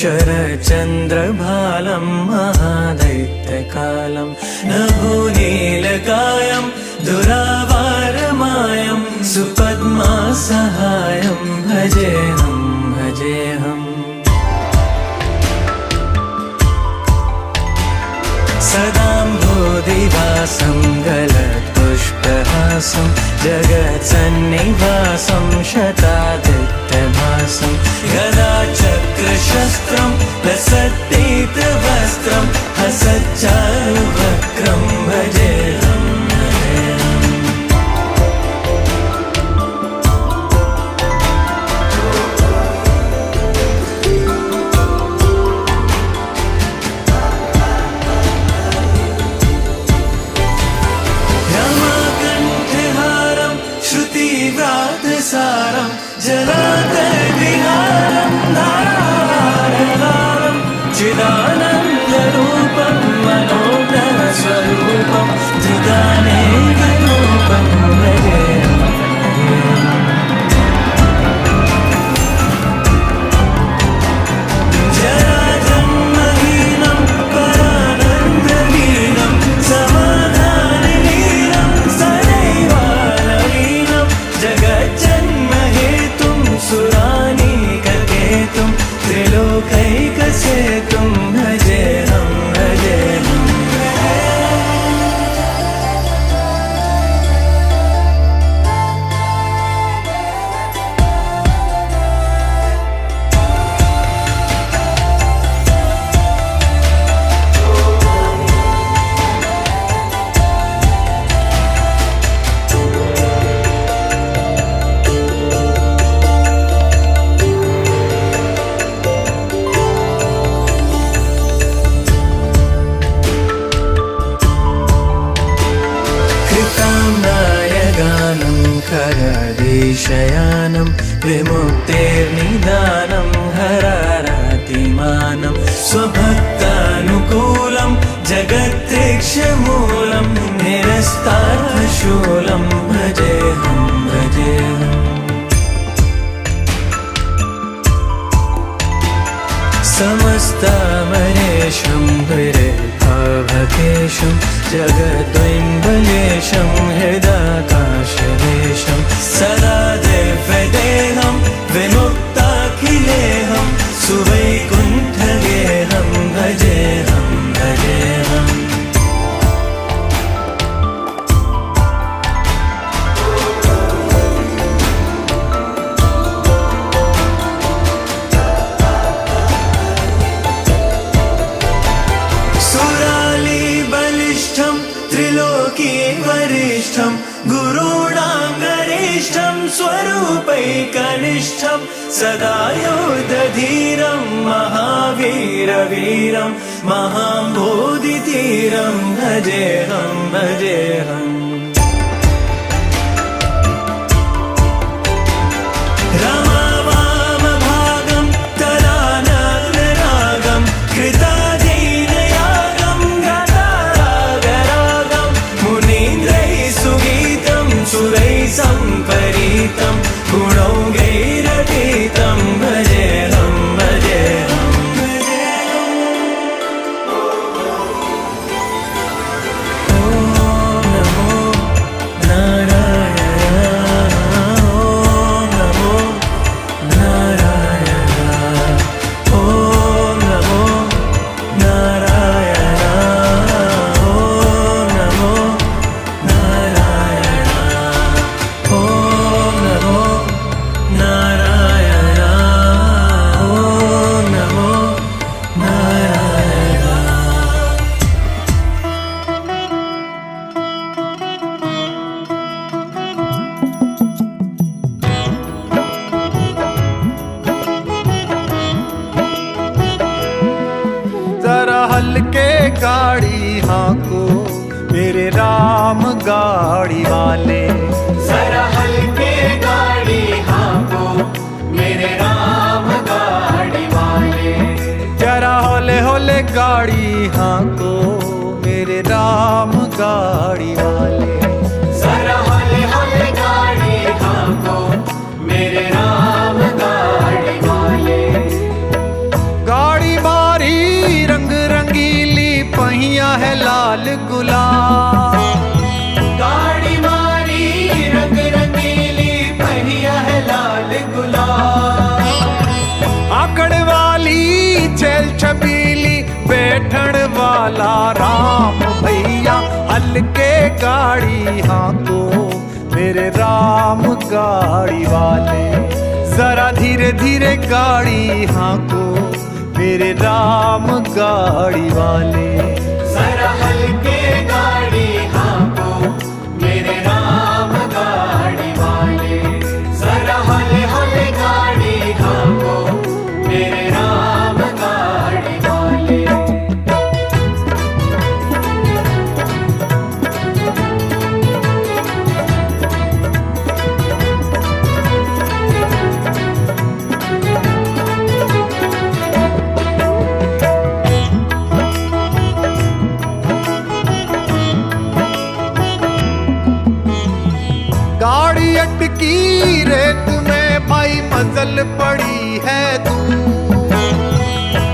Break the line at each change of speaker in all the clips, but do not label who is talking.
शरचन्द्रभालं महादैत्यकालं नभोनीलकायं दुरावारमायं सुपद्मासहायं भजेऽहं भजेऽहम्। सदाम्भोधिवासं गलत्पुष्पहासं जगत्सन्निवासं शतादित्यभासं गदाचक्रशस्त्रं लसत्पीतवस्त्रं हसच्चारुवक्त्रं भजेऽहं भजेऽहम्। सारं जलातर्विहारं धाराहारहारं चिदानन्दरूपं मनोज्ञस्वरूपं धृतानेकरूपं भजेऽहं जराजन्महीनं परानन्दलीनं समाधानलीनं सदैवानवीनं जगज्जन्महेतुं सुरानीककेतुं त्रिलोकैकसेतुं भजेऽहं भजेऽहम्। खगदेशयानं विमुक्तेर्निदानं हरारातिमानं स्वभक्तानुकूलं जगत्प्रेक्ष्यमूलं निरस्तार्थशूलं भजेऽहं भजेऽहम्। समस्तामरेशं विरेफाभकेशं जगद्वैम्बलेशं हृदाकाशदेशं सदा दिव्यदेहं विमुक्ताखिलेहं सुवैकुण्ठगेहं भजेऽहं भजेऽहम्। वरिष्ठं गुरूणां गरिष्ठं स्वरूपैकनिष्ठं सदा योधधीरं महावीरवीरं महाम्बोधितीरं भजेऽहं भजेऽहम्। रमावामभागं तदानन्दरागं कृताधीनयागं गतारागरागं मुनीन्द्रैः सुगीतं सुरैः सम्परीतं गुणौघैरतीतं भजेऽहं भजेऽहं भजेऽहम्। ॐ नमो नारायणाय ॐ नमो नारायणाय ॐ नमो नारायणाय ॐ नमो नारायणाय ॐ नमो नारायणाय ॐ नमो नारायणाय।
जरा हल्के गाड़ी हाँको मेरे राम गाड़ी वाले,
जरा हल्के गाड़ी हाँको मेरे राम गाड़ी वाले।
जरा हौले हौले गाड़ी हाँको मेरे राम गाड़ी वाले।
जरा हौले हौले गाड़ी हाँको मेरे राम गाड़ी वाले।
गाड़ी गुलाल।
गाड़ी मारी रंग रंगीली पहिया है लाल गुलाल।
आकड़ वाली चैल छबीली बैठण वाला राम भैया हल्के गाड़ी हाको मेरे राम गाड़ी वाले। जरा धीरे धीरे गाड़ी हाको मेरे राम गाड़ी वाले।
जरा हल्के गाड़ी हाको मेरे राम गाड़ी वाले। जरा हले हले गाड़ी हाको मेरे राम गाड़ी वाले।
गाड़ी अटकी रेत में भाई मजल पड़ी है दूर।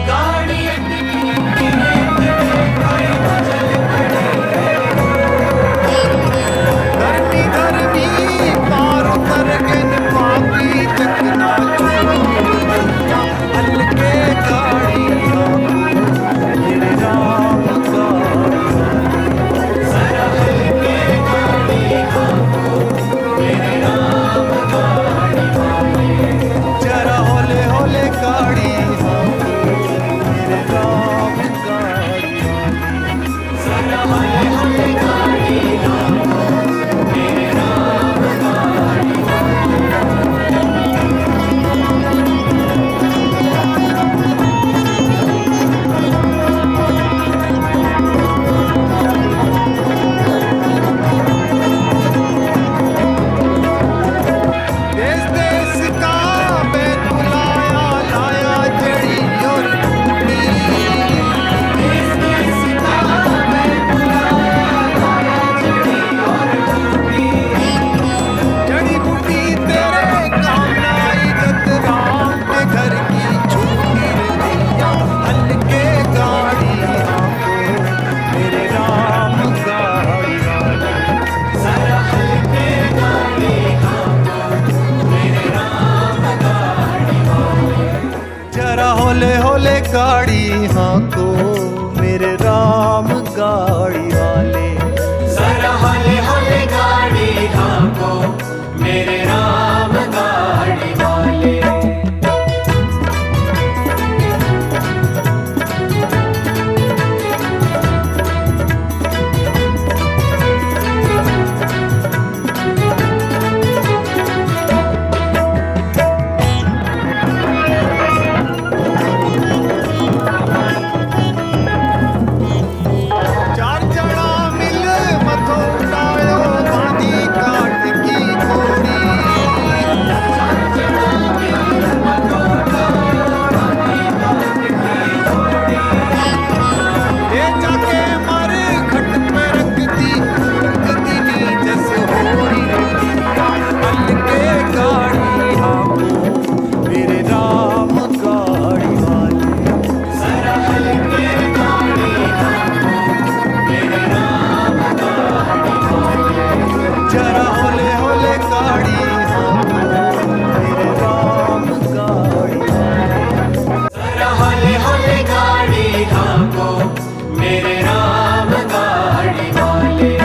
गाड़ी अटकी रेत में भाई मजल पड़ी है।
धरती धरती पार उतर के पापी चकना चूर। हल्के गाड़ी मेरे राम गाड़ी।
जरा हल्के गाड़ी हाको मेरे राम गाड़ी वाले।
जरा होले होले गाड़ी मेरे राम गाड़ी।
जरा हले हले गाड़ी हाको मेरे राम गाड़ी वाले।
देश देश का मैं बुलाया लाया जड़ी और बूटी।
देश देश का मैं बुलाया लाया जड़ी और बूटी।
जड़ी बूटी तेरे काम आई जत राम के घर की छूटी रे भैया। हल्के गाड़ी हाको मेरे राम गाड़ी वाले।
जरा हल्के गाड़ी हाको मेरे राम गाड़ी वाले।
जरा होले होले गाड़ी हाको मेरे राम गाड़ी वाले।
जरा हले हले गाड़ी हाको मेरे राम गाड़ी वाले।
चार जड़ा मिल मथो उठायो गांधी काट की घोड़ी। ये जाके मर खट पे रखती नी जस होरी रे भैया। हल्के गाड़ी हाको मेरे राम गाड़ी वाले।
जरा हल्के गाड़ी हाको मेरे राम गाड़ी वाले।
जरा होले होले गाड़ी हाको मेरे राम गाड़ी वाले।
जरा हले हले गाड़ी हाको मेरे राम गाड़ी वाले।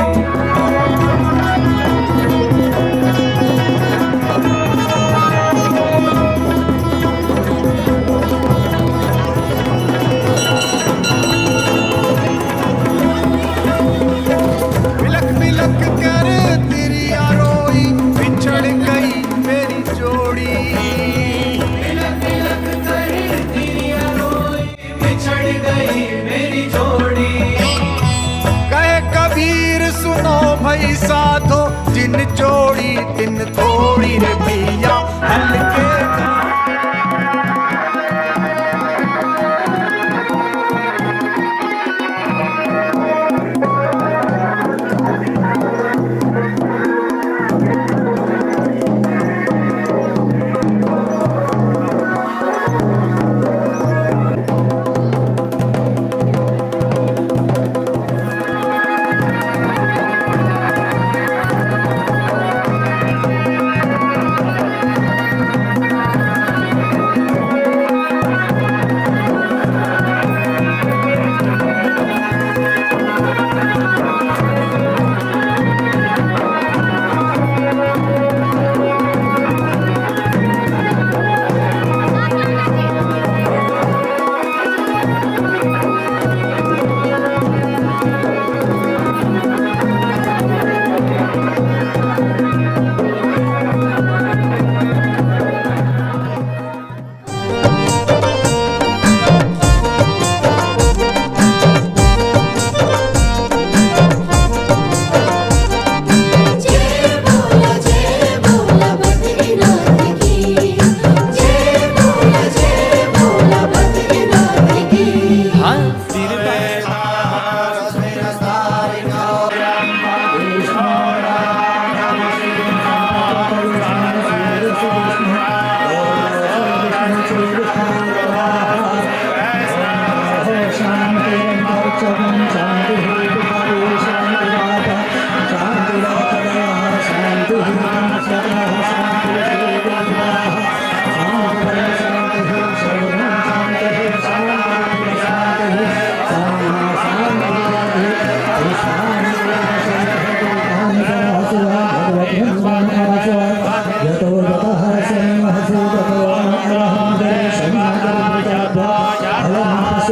बिलक बिलक कर तेरी यारोई बिछड़ गई मेरी जोड़ी।
बिलक बिलक कर तेरी रोई बिछड़ गई मेरी जोड़ी।
कहे कबीर सुनो भाई साधो जिन जोड़ी तिन थोड़ी रे भैया। हल्के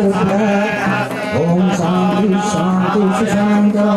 ओम शांति शांति शांति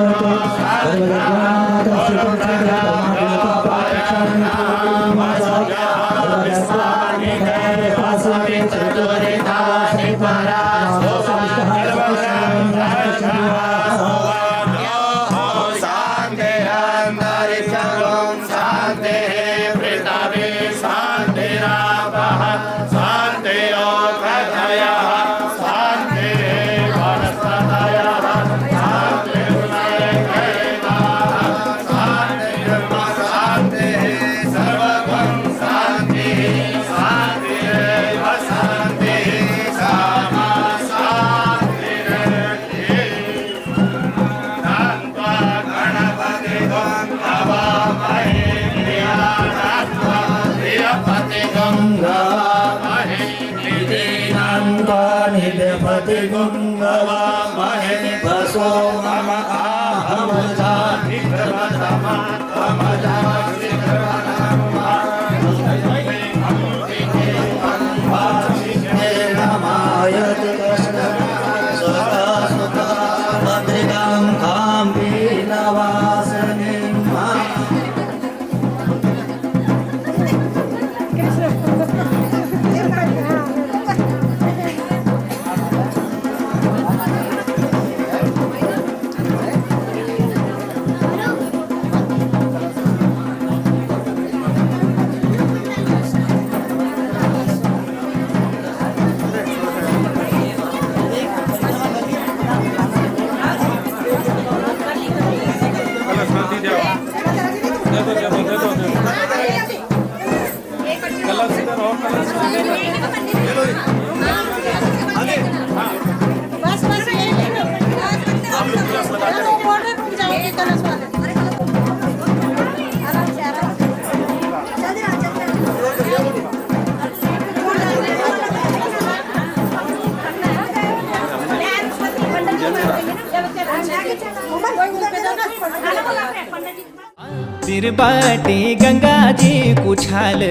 सिर बाटे गंगा जी कुछाल,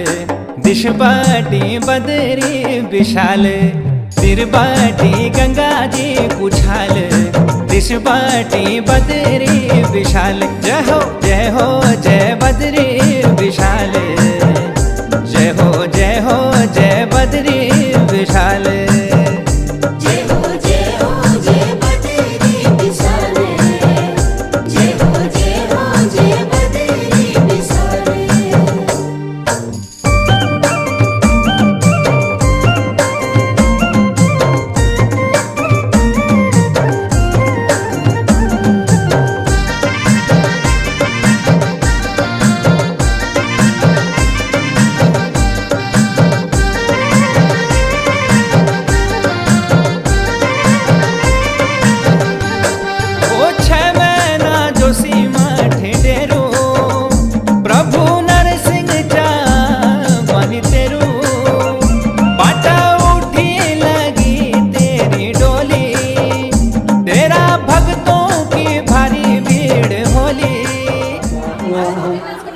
दिश बाटे बदरी विशाल। सिर बाटे गंगा जी कुछाल, दिश बाटे बदरी विशाल। जय हो जय हो जय बदरी विशाल, जय हो जय हो जय बदरी विशाल।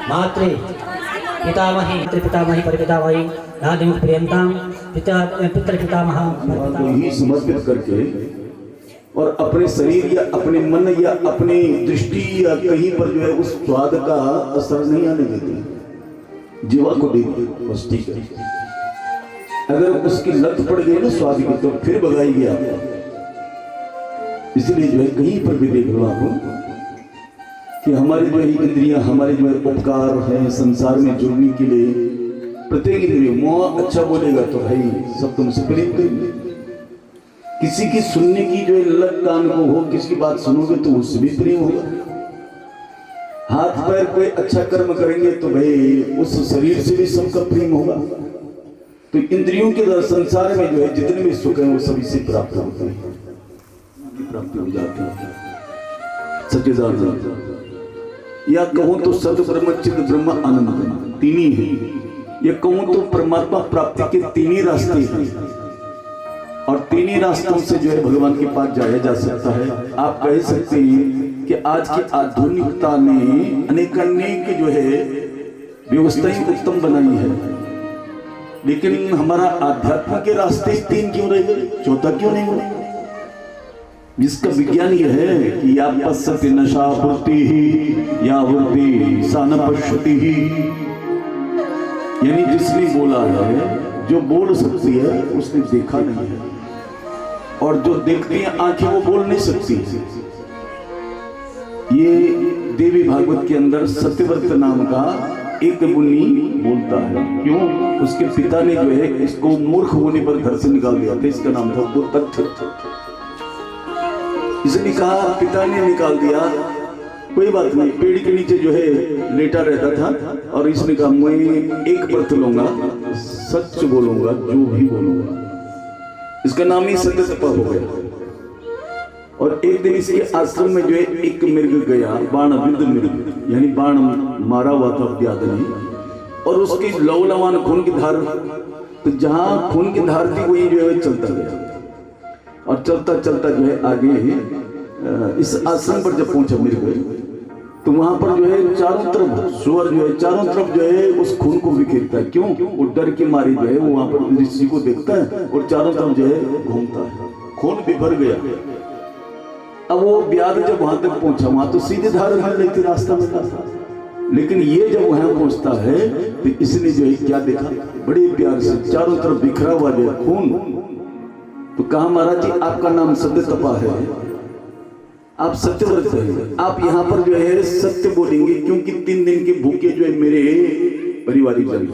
मात्रे पितामही पितामही परिपितामही नादिम प्रियंताम पिता पितृ पितामह
को ही समर्पित करके और अपने शरीर या अपने मन या अपनी दृष्टि या कहीं पर जो है उस स्वाद का असर नहीं आने देते, जीवा को दे बस ठीक है। अगर उसकी लत पड़ गई ना स्वाद की तो फिर भगाएगी आप। इसलिए जो है कहीं पर भी देख लो आप कि हमारी जो है इंद्रियां हमारे जो है उपकार है संसार में जुड़ने के लिए। प्रत्येक इंद्रिय मुंह अच्छा बोलेगा तो भाई सब तुमसे प्रेम करेंगे। किसी की सुनने की जो है लत कान को हो, किसी की बात सुनोगे तो उससे भी प्रेम होगा। हाथ पैर कोई अच्छा कर्म करेंगे तो भाई उस शरीर से भी सबका प्रेम होगा। तो इंद्रियों के द्वारा संसार में जो है जितने भी सुख है वो सभी से प्राप्त होते हैं, प्राप्त हो जाते हैं। सच्चिदानंद या कहूं तो सद ब्रह्म चिद ब्रह्म आनंद तीन ही है। या कहूं तो परमात्मा प्राप्ति के तीन ही रास्ते हैं और तीन ही रास्तों से जो है भगवान के पास जाया जा सकता है। आप कह सकते हैं कि आज की आधुनिकता ने अनेक जो है व्यवस्थाएं उत्तम बनाई है, लेकिन हमारा आध्यात्म के रास्ते तीन क्यों रह गए, चौथा क्यों नहीं बने? जिसका विज्ञान यह है कि या पश्यति नशा वृत्ति ही या वृत्ति सा न पश्यति ही, यानी जिसने बोला है, जो बोल सकती है उसने देखा नहीं है, और जो देखती है आंखें वो बोल नहीं सकती। ये देवी भागवत के अंदर सत्यव्रत नाम का एक मुनि बोलता है। क्यों? उसके पिता ने जो है इसको मूर्ख होने पर घर से निकाल दिया था, इसका नाम था तथ्य। इसने कहा, पिता ने निकाल दिया, कोई बात नहीं, पेड़ के नीचे जो है लेटा रहता था, और इसने कहा मैं एक व्रत लूंगा, सच बोलूंगा, जो भी बोलूंगा। इसका नाम ही सत्य तपा हो गया। और एक दिन इसके आश्रम में जो है एक मृग गया, बाणविद मृग, यानी बाण मारा हुआ था व्याध ने, और उसकी लौलवान खून की धार, तो जहां खून की धार थी वही जो है चलता गया, और चलता चलता जो है आगे इस आश्रम पर जब पहुंचा मृग, तो वहां पर जो है चारों तरफ सुअर जो है चारों तरफ जो है उस खून को बिखेरता है। क्यों? वो डर के मारे जो है वो वहां पर ऋषि को देखता है और चारों तरफ जो है घूमता है, खून भी भर गया। अब वो व्याध जब वहां तक पहुंचा, वहां तो सीधे धार भर लेती रास्ता में था, लेकिन ये जब वहां पहुंचता है तो इसने जो है क्या देखा, बड़े प्यार से चारों तरफ बिखरा हुआ जो है खून। तो कहा, महाराज जी आपका नाम सत्य तपा है, आप सत्यव्रत है, आप यहाँ पर जो है सत्य बोलेंगे, क्योंकि 3 दिन के भूखे जो है मेरे पारिवारिक जन,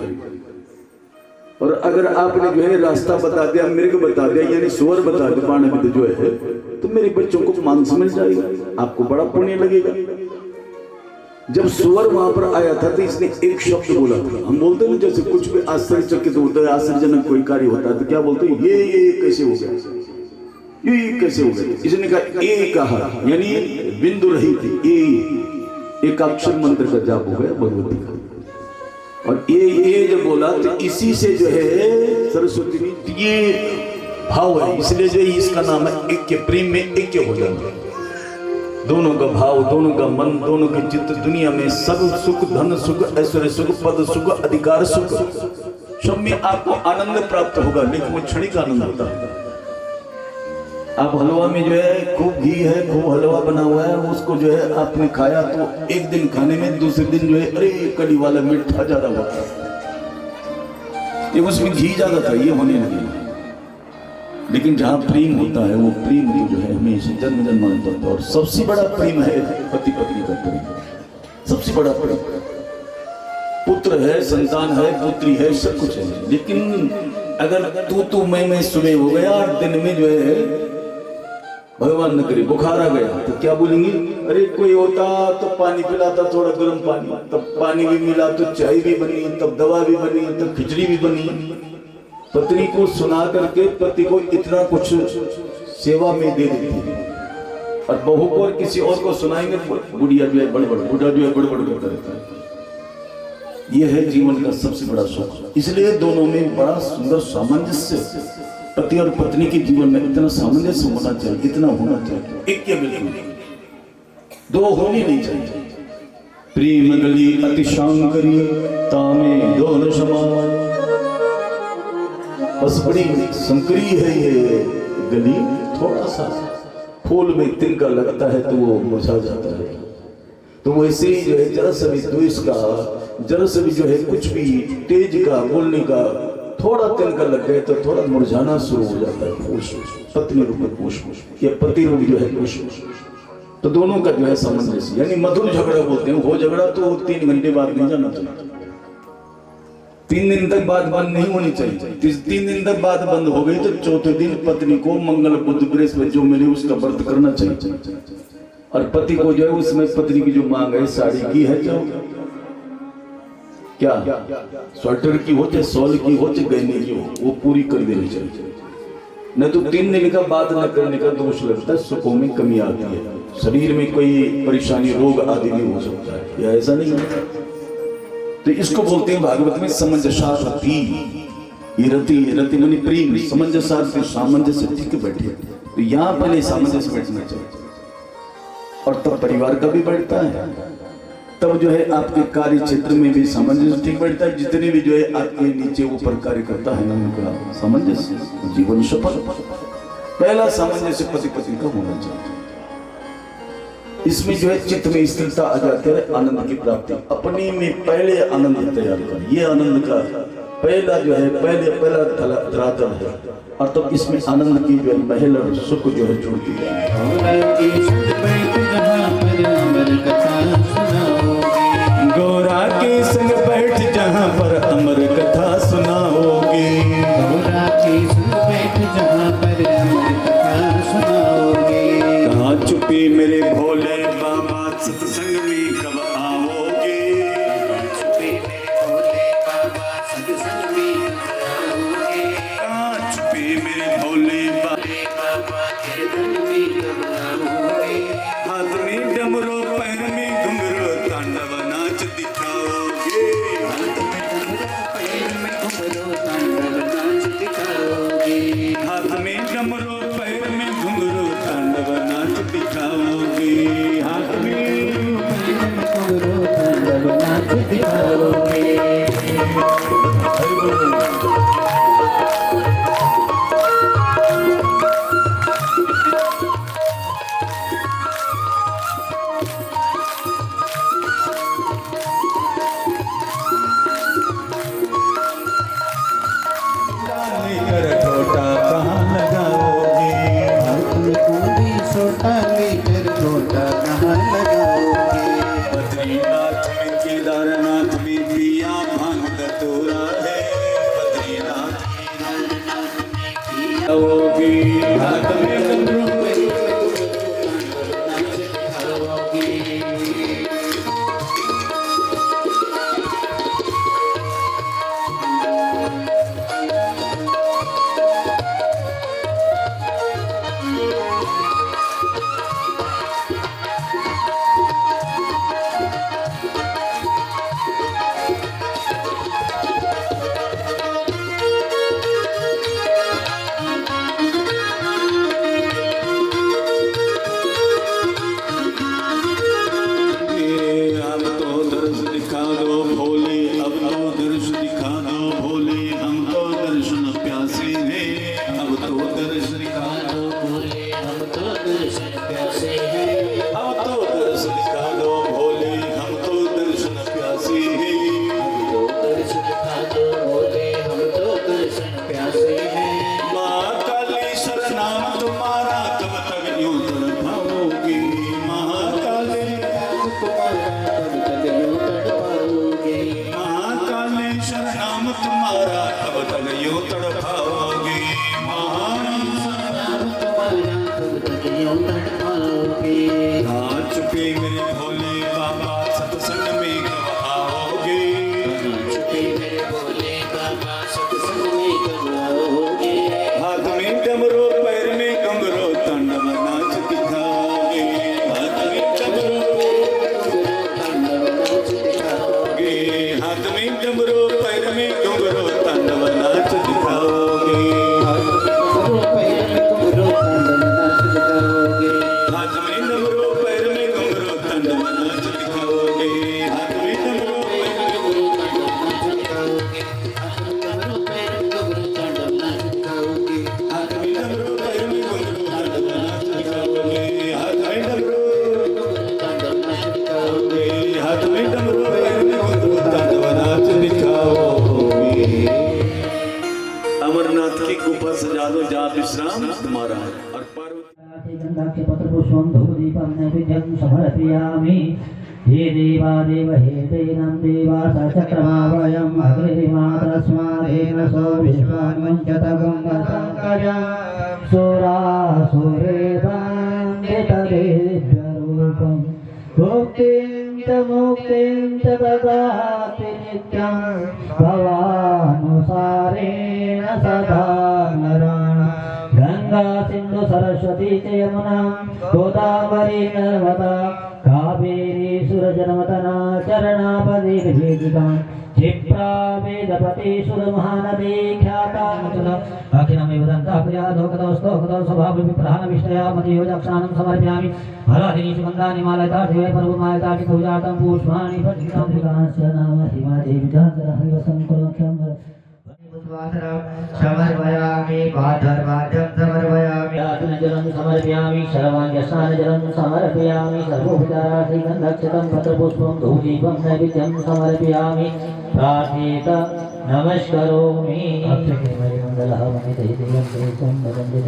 और अगर आपने जो है रास्ता बता दिया, मृग बता दिया, यानी सुअर बता दिया, बाणविद जो है, तो मेरे बच्चों को मांस मिल जाएगा, आपको बड़ा पुण्य लगेगा। जब सुअर वहां पर आया था तो इसने एक शब्द बोला था। हम बोलते हैं जैसे कुछ भी आश्चर्यचकित होता है, आश्चर्यजनक कोई कार्य होता है तो क्या बोलते हैं, ये कैसे हो गया, ये कैसे हो गया। इसने कहा ए कहा, यानी बिंदु रही थी, ए एक अक्षर मंत्र का जाप हो गया भगवती का, और ये जब बोला तो इसी से जो है सरस्वती ने ये भाव है, इसलिए जो इसका नाम है ऐक्य, प्रेम में ऐक्य हो जाना, दोनों का भाव, दोनों का मन, दोनों के चित्त, दुनिया में सब सुख, धन सुख, ऐश्वर्य सुख, पद सुख, अधिकार सुख, सब में आपको आनंद प्राप्त होगा, लेकिन वो क्षणिक आनंद होता है। आप हलवा में जो है खूब घी है, खूब हलवा बना हुआ है, उसको जो है आपने खाया तो एक दिन खाने में दूसरे दिन जो है अरे कड़ी वाला मीठा ज्यादा होता है, ये उसमें घी ज्यादा था, ये होने लगे। लेकिन जहाँ प्रेम होता है वो प्रेम जो है हमेशा जन्म जन्मांतर होता है, और सबसे बड़ा प्रेम है पति पत्नी का प्रेम, सबसे बड़ा प्रेम। पुत्र है, संतान है, पुत्री है, सब कुछ है, लेकिन अगर तू मैं सुबह हो गया और दिन में जो है भगवान न करे बुखार आ गया तो क्या बोलेंगे, अरे कोई होता तो पानी पिलाता, थोड़ा गर्म पानी, तब पानी भी मिला तो चाय भी बनी, तब दवा भी बनी, तब खिचड़ी भी बनी। पत्नी को सुना करके पति को इतना कुछ सेवा में दे देती, और बहू को और किसी और को सुनाएंगे बुढ़िया जो है बड़बड़, बुढ़ा जो है बड़बड़ करता रहता है। यह है जीवन का सबसे बड़ा सुख। इसलिए दोनों में बड़ा सुंदर सामंजस्य, पति और पत्नी के जीवन में इतना सामंजस्य होना चाहिए, इतना होना चाहिए, एक क्या बिल्कुल दो होनी नहीं चाहिए। प्रेम गली अतिशांकरी तामे दोन समान, बस बड़ी संकरी है ये गली, थोड़ा सा फूल में तिनका लगता है तो वो मुरझा जाता है। तो वैसे ही जो है जरा सा भी द्वेष का, जरा सा भी जो है कुछ भी तेज का बोलने का थोड़ा तिनका लग गए तो थोड़ा मुरझाना शुरू हो जाता है। पुष्प पत्नी रूप में पुष्प, या पति रूप जो है पुष्प, तो दोनों का जो है सामंजस्य, यानी मधुर झगड़ा बोलते हैं। हो झगड़ा तो 3 घंटे बाद नहीं जाना चाहिए, 3 दिन तक बात बंद नहीं होनी चाहिए। 3 दिन तक बात बंद हो गई तो चौथे दिन पत्नी को मंगल बुध बृहस्पति जो मिले उसका व्रत करना चाहिए, और पति को जो है उसमें पत्नी की जो मांग है, साड़ी की है, जो क्या स्वेटर की हो चाहे शॉल की हो चाहे गहने की हो, वो पूरी कर देनी चाहिए। न तो 3 दिन का बात न करने का दोष लगता है, सुखों में कमी आती है, शरीर में कोई परेशानी रोग आदि भी हो सकता है, या ऐसा नहीं होता। तो इसको बोलते हैं भागवत में समंजसारथी। ये रति माने प्रेम, समंजसारथी, सामंजस्य ठीक बैठे। तो यहाँ पहले सामंजस्य बैठना चाहिए, और तब परिवार का भी बढ़ता है, तब जो है आपके कार्य क्षेत्र में भी सामंजस्य ठीक बैठता है। जितने भी जो है आपके नीचे ऊपर कार्य करता है ना, उनका सामंजस्य, जीवन सफल। पहला सामंजस्य पति पत्नी का होना चाहिए। इसमें जो है चित्त में स्थिरता आ जाती है, आनंद की प्राप्ति। अपने में पहले आनंद तैयार कर, ये आनंद का पहला जो है पहला धरातल है, और तो इसमें आनंद की जो है महल और सुख जो है जुड़ती है। गौरा के संग बैठ जहाँ पर अमर कथा सुनाओगे,
गौरा के संग बैठ जहाँ पर अमर कथा सुनाओगे।
कहाँ छुपी मेरे भोले बाबा सत्संग में कब आओगे,
छुपे मेरे भोले बाबा सत्संग में कब आओगे।
कहाँ छुपी मेरे भोले
बाबा के धन में कब आओगे।
हाथ में डमरू पैर में घुंघरू तांडव नाच दिखाओगे,
पैर में घुंघरू तांडव नाच दिखाओगे।
हाथ में डमरू पैर में घुंघरू तांडव नाच दिखाओगे, हाथ में
घुंघरू तांडव नाच दिखाओगे।
लेकर छोटा कहाँ लगाओगे,
कोई छोटा लेकर छोटा कहाँ लगाओगे।
बद्रीनाथ में केदारनाथ में पिया भांग दतूरा है, बद्रीनाथ लगाओगे, हाथ में डमरू अब तो दर्श दिखा दो भोले, अब तो दर्श दिखा दो भोले, हम तो दर्शन प्यासे हैं, अब तो दर्श दिखा दो
भोले हम तो दर्शन प्यासे हैं।
अब तो दर्श दिखा दो भोले, हम तो दर्शन प्यासे हैं,
तो दर्शन दिखा दो भोले हम तो दर्शन प्यासे हैं।
महाकालेश्वर नाम तुम्हारा कब तक यूं तड़पाओगे, महाकालेश्वर
तुम्हारा कब तक यूं तड़पाओगे।
महाकालेश्वर नाम तुम्हारा कब तक यूं तड़पाओगे,
नाम तुम्हारा कब तक यूं तड़पाओगे।
कहाँ छुपे मेरे भोले बाबा सत्संग में कब आओगे,
छुपे मेरे भोले बाबा सत्संग में कब आओगे।
हाथ में डमरू पैर में घुंघरू तांडव नाच दिखाओगे, हाथ में डमरू
तांडव नाच दिखाओगे।
हाथ में डमरू पैर में घुंघरू तांडव नाच दिखाओगे,
पैर में घुंघरू तांडव नाच दिखाओगे।
हाथ में डमरू पैर में घुंघरू तांडव नाच दिखाओगे, हाथ में डमरू पैर में
घुंघरू तांडव नाच दिखाओगे।
हाथ में डमरू पैर में घुंघरू तांडव नाच दिखाओगे, हाथ में डमरू
तांडव नाच दिखाओगे।
हाथ में डमरू पैर में घुंघरू तांडव नाच दिखाओगे। अमरनाथ की गुफा सजा दो, जहाँ विश्राम तुम्हारा है, और पार्वती
गंधाक्ष पत्र पुष्पं धूपदीपं नैवेद्यं समर्पयामि। हे देवादेव हे देनं देवा सचक्रमा वयम् अग्निमातस्मादेन सो विश्वान्वञ्चत गङ्गसङ्कजं सुरासुरेवान्वितदेव्यरूपं मुक्तिं च ददाति नित्यं भवानुसारेण सदा नराणां। गंगा सिंधु सरस्वती च यमुना गोदावरी नर्मदा कावेरी सुरजनमतना चरणापदि विवेदिका क्षिप्रा वेदपति सुरमहानदी ख्याता अखिलमेव दन्ताप्रियाधोकतोस्तोकतो स्वभाव विप्रहान विष्टया मतियो दक्षानं समर्पयामि। हलादिनी सुगन्धानि मालयतार्थे पर्वमालयतार्थे पूजार्थं पुष्पाणि पठितं त्रिकाणस्य नाम हिमादेवी समर्पयामि।
समर्पयामि भाद्रवाद्यं समर्पयामि
जलं समर्पयामि सर्वाङ्गस्नानजलं समर्पयामि सर्वोपचाराधिगन्धक्षतं पत्रपुष्पं धूपदीपं नैवेद्यं समर्पयामि प्रार्थेत नमस्करोमि मङ्गलः मनितैतेयं देशं वदन्ति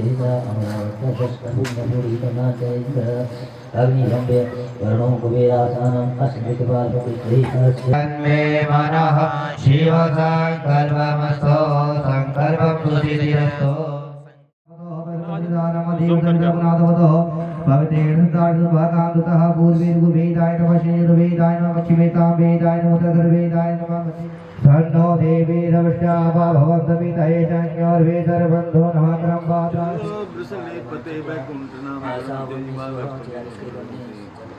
अग्निशम्भे वर्णो कुबेरासानम् अस्मृतपार्वती
मे मनः शिवसङ्कल्पमस्तु सङ्कल्पं सुसिद्धिरस्तु भवतेर्भाकान्ततः पूर्वेर्गुभेदाय नमः श्रीर्वेदाय नमः पश्चिमेतां वेदाय नमः उत्तरवेदाय नमः धन्नो देवीरवश्यावा भवन्तमितये शन्योर्वेदर्बन्धो नमः क्रमवादा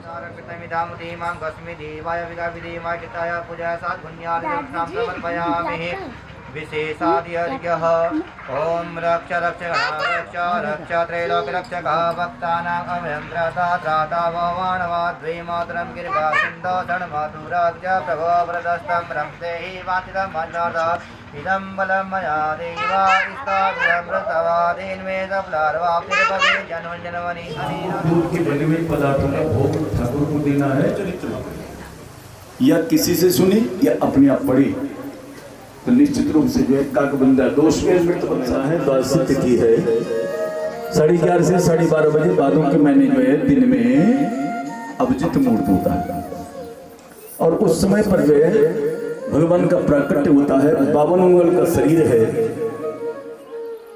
नारकृतमिदामुदीमां कस्मै देवाय विगाविदेवाय चिताय पूजा सात्पुण्यार्घ्यं समर्पयामि विशेषादिर्घ्यः ॐ रक्ष रक्ष रक्ष रक्ष त्रैलोक्यरक्षकः भक्तानाम् अभयं त्राता त्राता भवानवा द्वे मातरं गिरिभा सिन्धो धर्मधुराज प्रभो वरदस्तं रक्ते हि वाञ्छितं मन्नार्थ इदं बलं मया देवा इष्टाभिरमृतवादेन मे सफलार्वाप्तिर्भवे जन्मनि
दूध के बने हुए पदार्थों का भोग ठाकुर को देना है, या किसी से सुनी या अपने आप पढ़ी, तो निश्चित रूप से जो है काकबंदा दोष में मृत बनता है। द्वादशी तिथि है 11:30 से 12:30 बजे बादों के महीने जो है दिन में अभिजित मुहूर्त होता है, और उस समय पर जो है भगवान का प्राकट्य होता है। 52 अंगुल का शरीर है,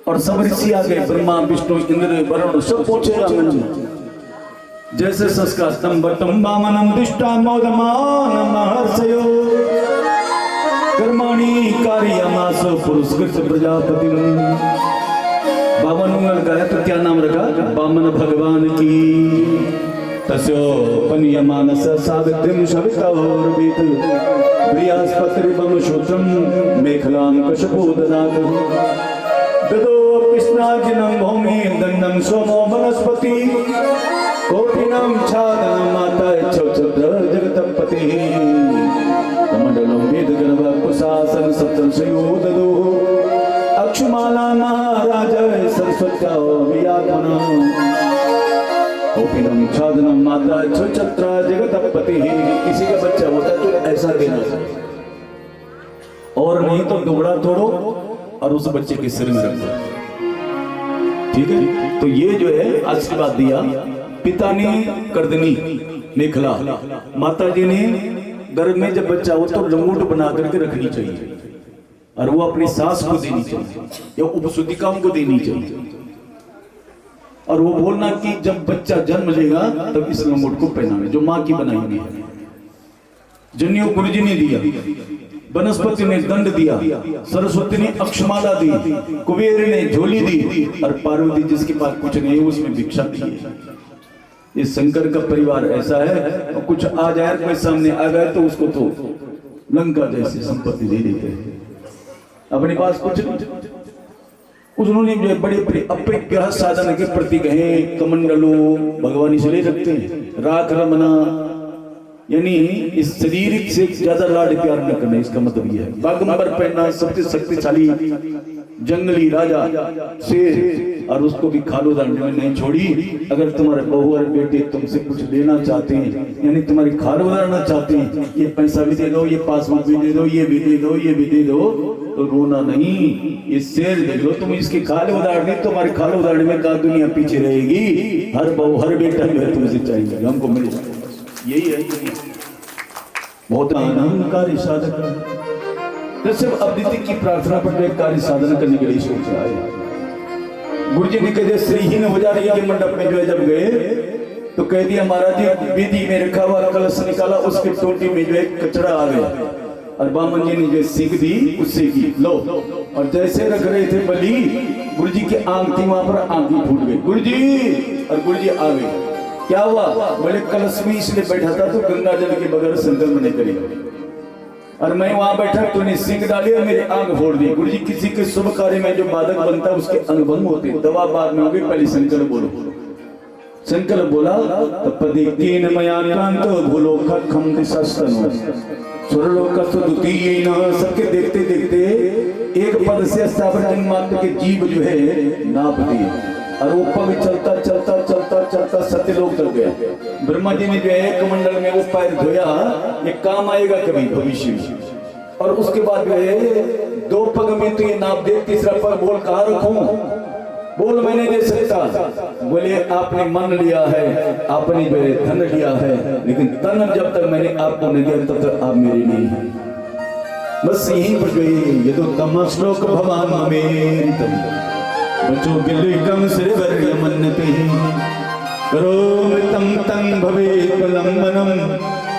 और सब ऋषि आ गए, ब्रह्मा विष्णु इंद्र वरुण सब पहुंचे आंगन। जैसे संस्कार स्तंभतम वामनम दृष्टा मोदमान महर्षयो कर्माणि कार्यमास पुरस्कृत प्रजापति। 52 अंगुल का है तो क्या नाम रखा? वामन भगवान की तस्योपनियमानस सावित्रीं सवितौर्वीत बृहस्पतिर्बम शोत्रं मेखलां कशपोदनात् ददो कृष्णाजिनं भौमे दण्डं सोमो वनस्पति कोटिनं छादनं माता चौचद्र जगतपतिः कमण्डलं वेदगणवपुषासन सप्तर्षयो ददो अक्षमाला महाराज सरस्वत्या वियात्मना कोपिनम छादनम माता चौचत्रा जगतपति। किसी का बच्चा होता है तो ऐसा देना चाहिए, और नहीं तो दुबड़ा तोड़ो और उस बच्चे के सिर में रख दो, ठीक है। तो ये जो है आशीर्वाद दिया पिता ने कर्दनी मेखला, माता जी ने गर्भ में जब बच्चा हो तो लंगोट बना करके रखनी चाहिए, और वो अपनी सास को देनी चाहिए या उपसुदिकाओं को देनी चाहिए, और वो बोलना कि जब बच्चा जन्म लेगा तब इस लंगोट को पहनाना, जो माँ की बनाई हुई है। जन्यो गुरुजी ने दिया, वनस्पति ने दंड दिया, सरस्वती ने अक्षमाला दी, कुबेर ने झोली दी, और पार्वती जिसके पास कुछ नहीं है उसमें भिक्षा दी। ये शंकर का परिवार ऐसा है, और कुछ आ जाए कोई सामने आ गए तो उसको तो लंका जैसी संपत्ति दे देते हैं, अपने पास कुछ नहीं। उन्होंने जो बड़े बड़े अप्रग्रह साधन के प्रतीक हैं, कमंडलो भगवान इसलिए रखते हैं, राख रमना, यानी इस शरीर से ज्यादा लाड प्यार न करना, इसका मतलब यह है। बागंबर पहनना, सबसे शक्तिशाली जंगली राजा शेर, और उसको भी खालो दंड में नहीं छोड़ी। अगर तुम्हारे बहू और बेटे तुमसे कुछ लेना चाहते हैं, यानी तुम्हारी खाल उड़ाना चाहते हैं, ये पैसा भी दे दो, ये पासबुक भी दे दो, ये भी दे दो, ये भी दे दो, तो रोना नहीं। ये शेर देख लो, तुम इसकी खाल उदाहरण, तुम्हारी खाल उदाहरण में का दुनिया पीछे रहेगी। हर बहू हर बेटा जो है तुमसे चाहिए, हमको मिल जाए, यही है। बहुत अहंकारी साधक जैसे अद्वितीय की प्रार्थना पर एक कार्य साधना करने के लिए सोच रहा है। गुरु जी ने कह दिया श्रीहीन हो जा रही है मंडप में, जो है जब गए तो कह दिया महाराज जी वेदी में रखा हुआ कलश निकाला, उसके टोटी में जो है कचरा आ गया, और बामन जी ने जो सीख दी उससे की लो, और जैसे रख रहे थे बलि, गुरु जी की आंख थी वहां पर, आंख ही फूट गई। गुरु जी, और गुरु जी आ गए। क्या हुआ? बोले कलश में इसलिए बैठा था तो गंगा जल के बगैर संकल्प नहीं करेगा, और मैं वहां बैठा तूने सिंह डाली और मेरी आंख फोड़ दी। गुरु जी किसी के शुभ कार्य में जो बाधक बनता है उसके अंग भंग होते, दवा बाद में होगी, पहले संकल्प बोलो। संकल्प बोला तब पदे कीन मया कांत भूलो खम दिशस्तनो सुरलोकस्थ द्वितीय न। सबके देखते देखते एक पद से स्थावर जन्म मात्र के जीव जो है नाप दिए, और वो पग चलता चलता चलता चलता सत्यलोक तक गया। ब्रह्मा जी ने जो है कमंडल में वो पैर धोया, ये काम आएगा कभी भविष्य में। और उसके बाद जो है 2 पग में तो ये नाप दे, तीसरा पग बोल कहाँ रखूं, बोल मैं नहीं दे सकता। बोले आपने मन लिया है, आपने जो है धन लिया है, लेकिन तन जब तक मैंने आपको नहीं दिया तब तक आप मेरे नहीं हैं। बस यहीं पर गए ये तो तमश्लोक भवान ममेरितम बचो बिल्लिकम श्रीवर्य मन्नते करो मृतम तंग भवे लंबनम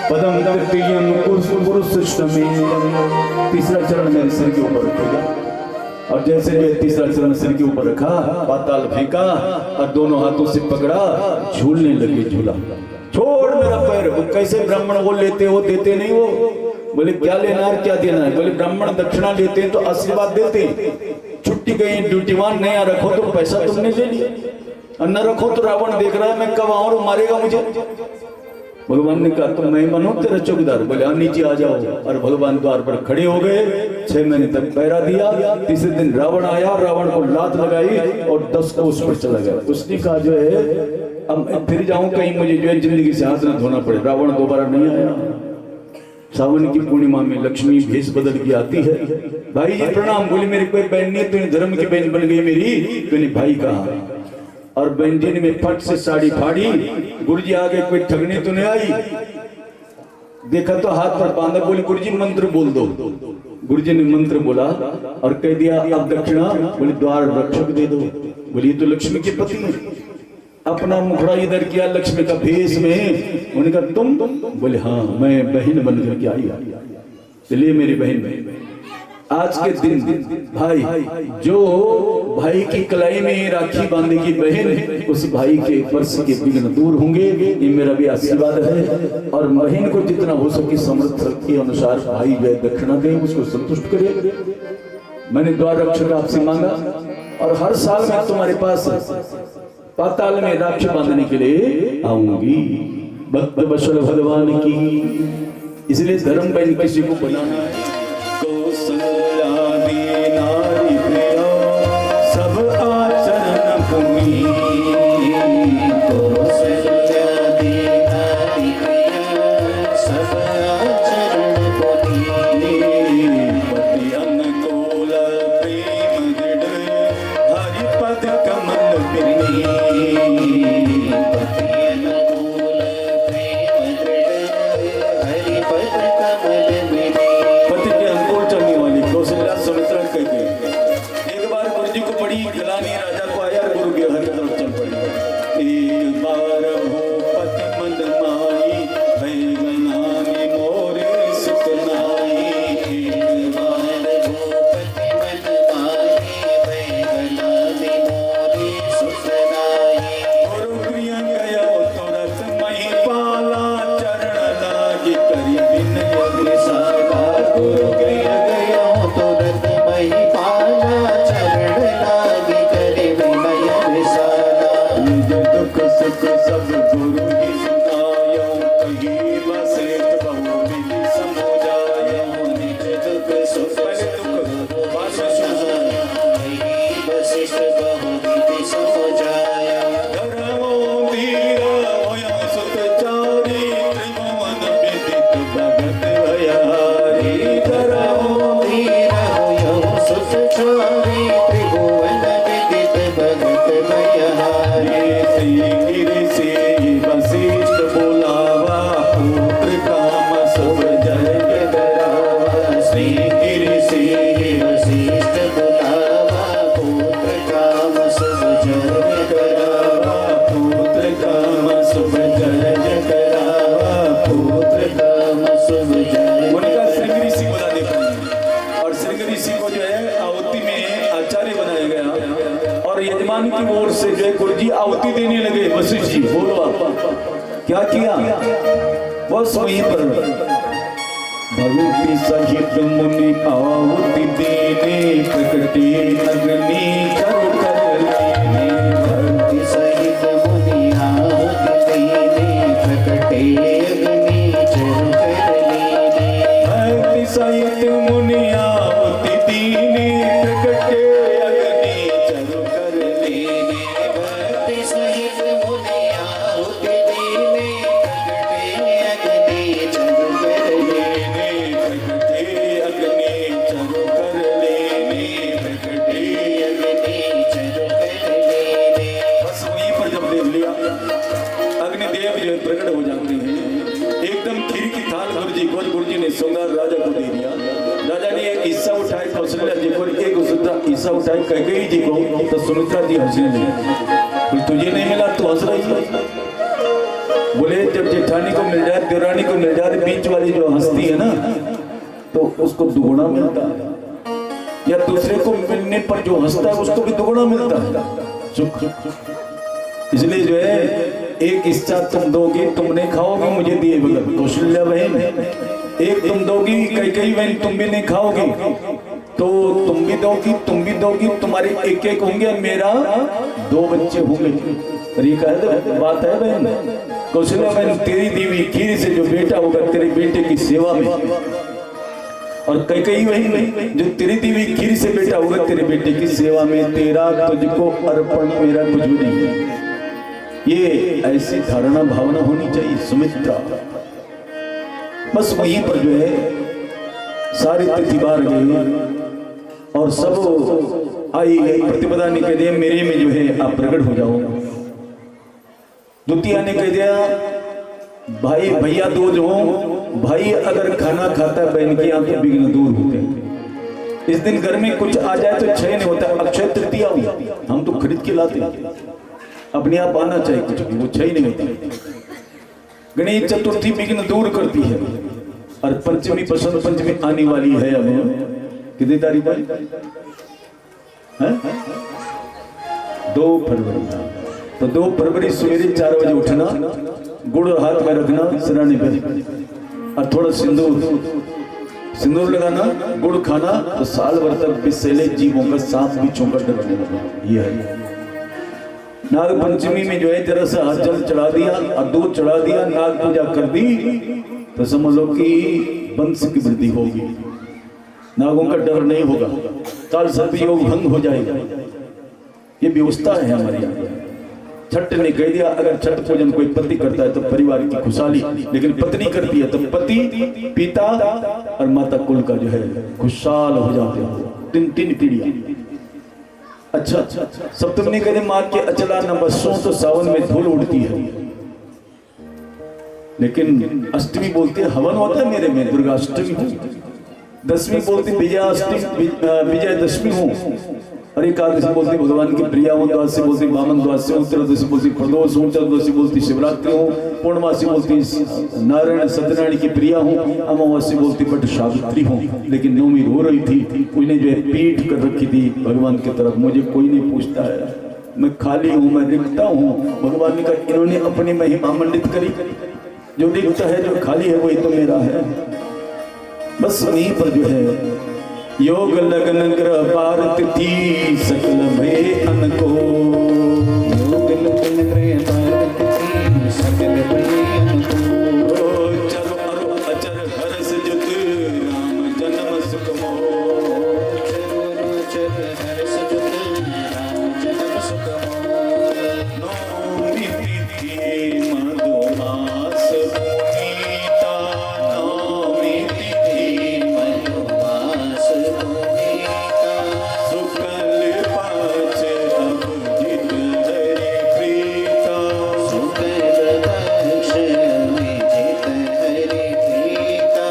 पदम तृतीयम पुरुषमेयम। तीसरा चरण मेरे सिर के ऊपर रखेगा, और जैसे मैं तीसरा चरण सिर के ऊपर रखा, पाताल फेंका और दोनों हाथों से पकड़ा, झूलने लगे झूला। छोड़ मेरा पैर। वो कैसे ब्राह्मण वो लेते हो, देते नहीं हो। बोले क्या लेना है क्या देना है। बोले ब्राह्मण दक्षिणा लेते हैं तो आशीर्वाद देते हैं, छुट्टी गई ड्यूटीवान नया रखो तो पैसा तुमने ले लिया, और न रखो तो रावण देख रहा है मैं कब आऊं और मारेगा मुझे। भगवान ने कहा तो मैं बनूं तेरा चौकीदार। बोले हाँ नीचे आ जाओ। और भगवान द्वार पर खड़े हो गए, 6 महीने तक पहरा दिया। तीसरे दिन रावण आया, रावण को लात लगाई और 10 को उस पर चला गया। उसने कहा जो है अब फिर जाऊं कहीं मुझे जो है जिंदगी से हाथ न धोना पड़े। रावण दोबारा नहीं आया। सावन की पूर्णिमा में लक्ष्मी भेष बदल के आती है। भाई जी प्रणाम। बोले मेरी कोई बहन नहीं, तूने धर्म की बहन बन गई मेरी। तूने भाई कहा, और बहन जी ने में फट से साड़ी फाड़ी। गुरुजी आगे कोई ठगने तो नहीं आई, देखा तो हाथ पर बांधा। बोले गुरुजी मंत्र बोल दो। गुरुजी ने मंत्र बोला और कह दिया अब दक्षिणा। बोले द्वार रक्षक दे दो। बोले ये तो लक्ष्मी के पति है। अपना मुखड़ा इधर किया लक्ष्मी का भेष में। उन्होंने कहा तुम? बोले हाँ मैं बहन बन करके आई। चलिए मेरी बहन। आज के दिन भाई जो भाई की कलाई में राखी बांधेगी बहन, उस भाई के वर्ष के विघ्न दूर होंगे। ये मेरा भी आशीर्वाद है। और बहन को जितना हो सके समर्थ के अनुसार भाई वह दक्षिणा दे, उसको संतुष्ट करे। मैंने द्वार रक्षक आपसे मांगा, और हर साल मैं तुम्हारे पास पाताल में राखी बांधने के लिए आऊंगी। भक्त बशल भगवान की। इसलिए धर्म बहन किसी को बनाना है। नारी प्रिया सब आचरण भूमि, सब आचरण पति अनुकूल प्रेम दृढ़ हरिपद कमल बिरनी। पति अनुकूल प्रेम दृढ़ हरिपद कमल बिरनी। पति के अनुकूल चलने वाली कौशल्या सुमित्रा कहते हैं। एक बार गुरु जी को बड़ी गलानी राजा को आया, गुरु के घर की तरफ चल पड़ी। एक बार भूपति मन माई भय गलानी मोरे सुत नाई। एक बार भूपति मन माई भय गलानी मोरे सुत नाई। गुरु प्रिय गया तुरंत मही पाला चरण लागी करी विनय विसागा। गुरु प्रिय गया तुरंत मही पाला चरण लागी करी विनय विसागा। निज दुख सुख सब गुरु ही सुनायो, कही वसेत बहु विधि समझायो। निज दुख सुख भाषा कही वशिष्ठ बहु विधि समझायो। धर्मो धीर होय सुतचारी, त्रिभुवन विदित भगत भयारी। धर्मो धीर होय सुतचारी, त्रिभुवन विदित भगत भयारी। गिरि से वशिष्ठ बोलावा, पुत्र काम सब जय करावा। श्री गिरि से वशिष्ठ बोलावा, पुत्र काम सब जय करावा। पुत्र काम सब जय करावा, पुत्र काम सब जय। उनका श्रृंग ऋषि बना देखा, और श्रृंग ऋषि को जो है आहुति में आचार्य बनाया गया। और यजमान की ओर से जो है गुरु जी आहुति देने लगे। वशिष्ठ जी बोलो आप क्या किया? बस वहीं पर भगवती सहित मुनि आहुति देने, प्रकटे अग्नि कर कर लेने। भक्ति सहित मुनि आहुति देने, प्रकटे अग्नि कर कर लेने। भक्ति सहित मुनि आहुति देने, प्रकटे अग्नि कर कर लेने। कर लिया। अग्निदेव जो प्रकट हो जाते हैं, एकदम खीर की थाल गुरु जी ने श्रृंगार राजा को दे दिया। राजा ने एक हिस्सा उठाए कौशल्या जी को, एक हिस्सा उठाए कैकेयी जी को, तो सुमित्रा जी हंसने लगी। तुझे नहीं मिला तू हंस रही है। बोले जब जेठानी को मिल जाए, देवरानी को मिल जाए, बीच वाली जो हंसती है ना, तो उसको दुगुना मिलता है, या दूसरे को मिलने पर जो हंसता है उसको भी दुगुना मिलता है। इसलिए जो है एक हिस्सा तुम दोगी, तुम नहीं खाओगे मुझे दिए बगैर। कौशल्या बहन एक तुम दोगी, कैकेयी बहन तुम भी नहीं खाओगी, तो तुम भी दोगी, तुम्हारे एक एक होंगे, मेरा 2 बच्चे होंगे। और ये कह बात है बहन। कौशल्या बहन तेरी दीवी खीर से जो बेटा होगा तेरे बेटे की सेवा में, और कैकेयी वही जो तेरी दीवी खीर से बेटा होगा तेरे बेटे की सेवा में, तेरा तुझको अर्पण, मेरा कुछ भी नहीं है। ये ऐसी धारणा भावना होनी चाहिए सुमित्रा। बस वहीं पर जो है सारे तिथि बार गए और सब आई प्रतिपदा ने कह दिया मेरे में जो है आप प्रकट हो जाओ। द्वितीया ने कह दिया भाई भैया दो जो भाई अगर खाना खाता है बहन की यहाँ तो विघ्न दूर होते हैं। इस दिन घर में कुछ आ जाए तो क्षय नहीं होता। अक्षय तृतीया हम तो खरीद के लाते हैं, अपने आप आना चाहिए, कुछ भी वो क्षय नहीं होता। गणेश चतुर्थी विघ्न दूर करती है और पंचमी बसंत पंचमी आने वाली है। अब कितनी तारीख है? 2 फरवरी। तो 2 फरवरी सवेरे 4 बजे उठना, गुड़ हाथ में रखना सिराने पे, और थोड़ा सिंदूर लगाना, गुड़ खाना, तो साल भर तक विषैले जीवों का सांप बिच्छों का डर रहने लगा। ये है नाग पंचमी में जो है जरा सा जल चढ़ा दिया और दूध चढ़ा दिया, नाग पूजा कर दी, तो समझ लो कि वंश की वृद्धि होगी, नागों का डर नहीं होगा, काल सर्प योग भंग हो जाएगा। ये व्यवस्था है हमारे यहाँ। छठ ने कह दिया अगर छठ पूजन कोई पति करता है तो परिवार की खुशहाली, लेकिन पत्नी करती है तो पति, पिता और माता कुल का जो है खुशहाल हो जाते हैं। 3 पीढ़ियां। अच्छा, सप्तमी ने कह दिया माँ के अचला न बसों तो सावन में धूल उड़ती है, लेकिन अष्टमी बोलती है हवन होता है मेरे में, दुर्गाष्टमी हूँ। दशमी बोलती विजयदशमी हूँ, और एकादशी बोलती भगवान की प्रिया हूँ, द्वादशी बोलती वामन द्वादशी हूँ, त्रयोदशी बोलती प्रदोष हूँ, चतुर्दशी बोलती शिवरात्रि हूँ, पूर्णमासी बोलती नारायण सत्यनारायण की प्रिया हूँ, अमावासी बोलती बट सावित्री हूँ। लेकिन नौमी रो रही थी, उन्हें जो है पीठ कर रखी थी भगवान की तरफ, मुझे कोई नहीं पूछता है, मैं खाली हूँ, मैं रिक्ता हूँ। भगवान ने कहा इन्होंने अपनी महिमा मंडित करी, जो रिक्त है जो खाली है वही तो मेरा है। बस वहीं पर जो है योग लगन ग्रह पार तिथि सकल भय अनको,
योग लगन ग्रह पार तिथि सकल भय अनको,
चलो अरु अचर हर्ष जुत राम जन्म सुख मोह,
चलो अचर हर्ष जुत राम जन्म सुख मोह,
नौमी तिथि मधुमास पुनीता, नौमी तिथि
मधुमास पुनीता,
शुक्ल पाँच अभिजित हरि प्रीता,
शुक्ल पक्ष अभिजित हरि प्रीता,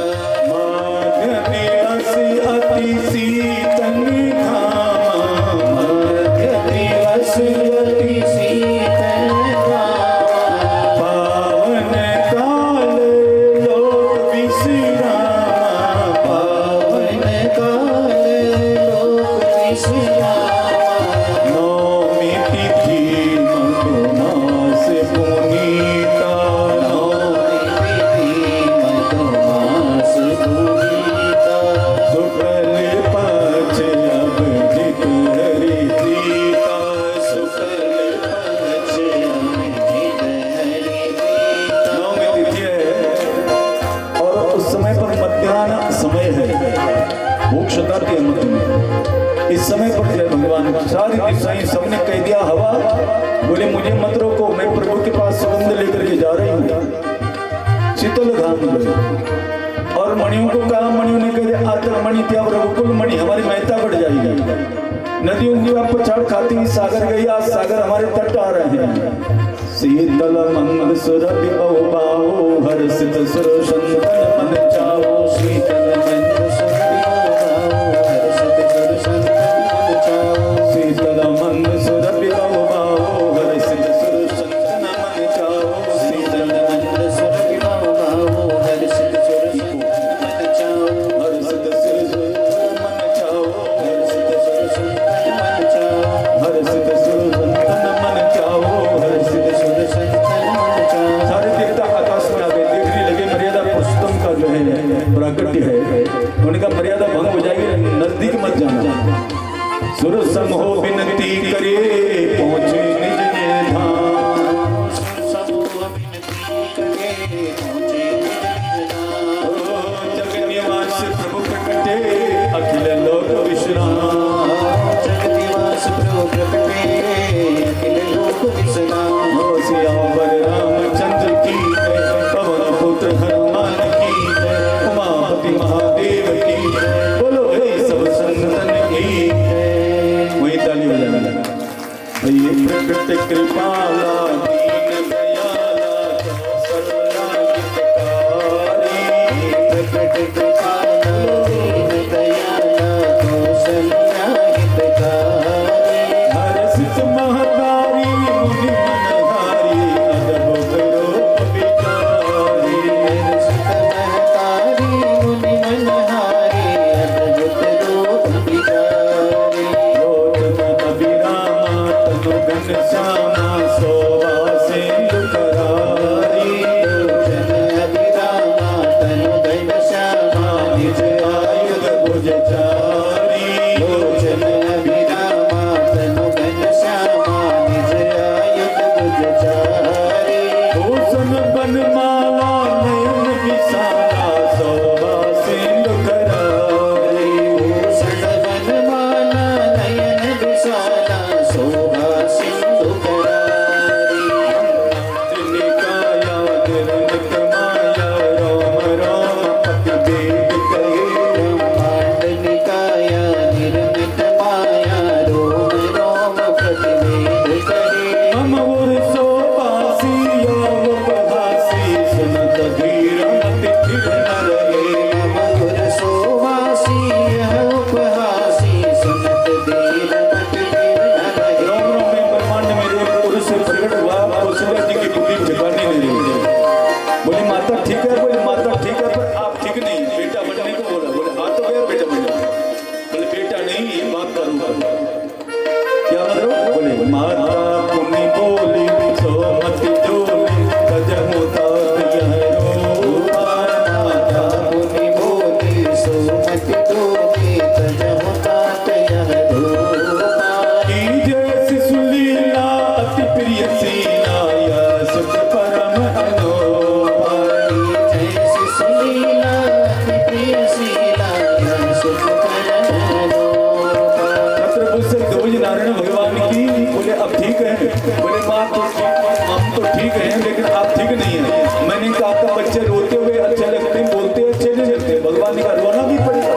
माघ दिवस अति शीतल घामा,
माघ दिवस अति शीतल घामा,
पावन काल लोक विश्रामा,
पावन काल लोक विश्रामा,
नौमी तिथि मधुमास पुनीता,
नौमी तिथि मधुमास पुनीता,
शुक्ल पक्ष अभिजित हरि प्रीता,
शुक्ल पक्ष अभिजित हरि प्रीता।
नौमी तिथि है और उस समय पर मध्याह्न समय है, भूख सताती है मध्य में। इस समय पर जय भगवान सारी दिशाएं सबने कह दिया हवा, बोले मुझे मत रोको, मैं प्रभु के पास सुगंध लेकर के जा रही हूँ। शीतल धाम गए और मणियों को कहा, मणियों ने कह दिया आतर मणि त्याग रघुकुल मणि, हमारी महत्ता बढ़ जाएगी। नदियों की आप पछाड़ खाती सागर गई, आज सागर हमारे तट आ रहे हैं। शीतल मंद सुर विभव बाहो, हर्षित सुर संतन मन चाहो। शीतल मंद सुर विभव बाहो, हर्षित सुर संतन मन चाहो। शीतल मंद सुर विभव बाहो, हर्षित सुर संतन मन चाहो। शीतल मंद सुर विभव बाहो, हर्षित सुर संतन मन चाहो। हर्षित सुर मन चाहो, हर्षित सुर संतन मन चाहो। हर्षित सुर संतन मन चाहो, हर्षित सुर संतन मन चाहो। सारे देवता आकाश में आ गए, देखने लगे मर्यादा पुरुषोत्तम का जो है प्राकट्य है, उनका मर्यादा भंग हो जाएगी, नजदीक मत जाना। सुर संग हो विनती करे, पहुंचे निज निज धाम। सुर संग हो विनती करे, पहुंचे निज निज धाम। जग निवास प्रभु प्रकटे, अखिल लोक विश्राम। जग निवास प्रभु प्रकटे, अखिल लोक विश्राम। हो सियावर रामचंद्र की जय, पवन पुत्र हनुमान की जय, उमापति महादेव की जय, बोलो हे सब संतन की जय। वही ताली बजाना। ये प्रकट कृपाला दीन दयाला, कौशल्या हितकारी। प्रकट कृपाला दीन दयाला, कौशल्या हितकारी। हर्षित महतारी मुनि मनहारी, अद्भुत रूप विचारी। हर्षित महतारी मुनि मनहारी, अद्भुत रूप विचारी। लोचन अभिरामा तनु घनश्यामा, शोभा सिंधु करारी। लोचन अभिरामा तनु घनश्यामा, निज आयुध भुजचारी। लोचन अभिरामा तनु घनश्यामा, निज आयुध भुजचारी। भूषण बनमाला नयन विशाला, शोभा सिंधु करारी। भूषण बनमाला नयन विशाला, शोभा सिंधु करारी। त्रिनिकाया निरनिक माया, राम राम पति वेद कहे। ब्रह्मांड निकाया निरनिक माया, रोम रोम पति वेद कहे। हम उर सोपासी योगपहासी, सुनत धीर मति थिर न रहे। हम उर सोपासी योगपहासी, सुनत धीर मति थिर न रहे। रोम रोम में ब्रह्मांड में एक पुरुष प्रकट हुआ, कौशल्या जी की बुद्धि ठिकाने नहीं रही। बोली माता ठीक है, बोले माता ठीक है, पर आप ठीक नहीं। बेटा बनने को बोला, बोले हाँ तो गया बेटा बनने। बोले बेटा नहीं, ये बात करूंगा। क्या मतलब? बोले माता पुनि बोली, सो मत डोली, तजहु तात यह रूपा। माता पुनि बोली, सो मत डोली, तजहु तात यह रूपा। कीजय शिशु लीला, अति प्रिय सीला, यह सुख परम अनोपा। कीजय शिशु लीला, अति प्रिय सीला, यह सुख परम अनोपा। छत्रपति से ध्वज नारायण भगवान की। बोले अब ठीक है, बोले बात तो ठीक, हम तो ठीक है, लेकिन आप ठीक नहीं है। मैंने कहा आपका बच्चे रोते हुए अच्छे लगते हैं, बोलते अच्छे नहीं लगते। भगवान का रोना भी पड़ेगा।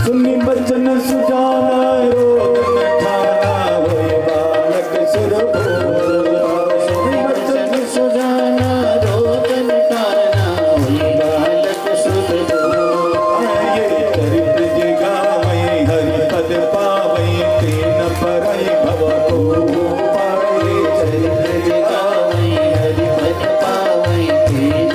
सुनी बचन सुजाना, रोग न ठाना, होए बालक सुर भोला। सुनी बचन सुजाना, रोग न ठाना, होए बालक सुर भोला। ये दरिद्र जगावै, हरि पद पावै, तीन परई भव को पाए। दरिद्र जगावै, हरि पद पावै, तीन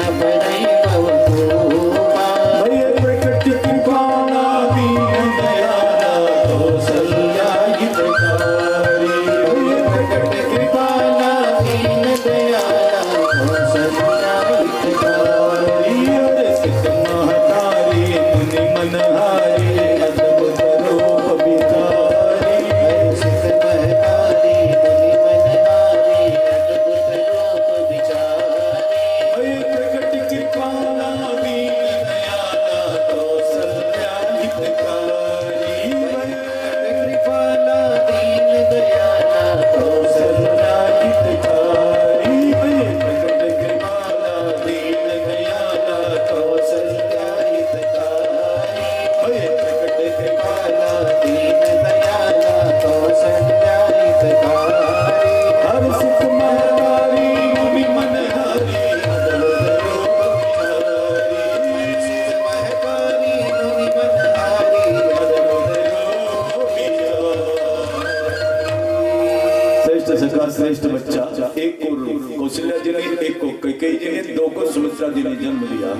कौशल्या जी ने, एक को कैकेयी जी ने, दो को सुमित्रा जी ने जन्म दिया।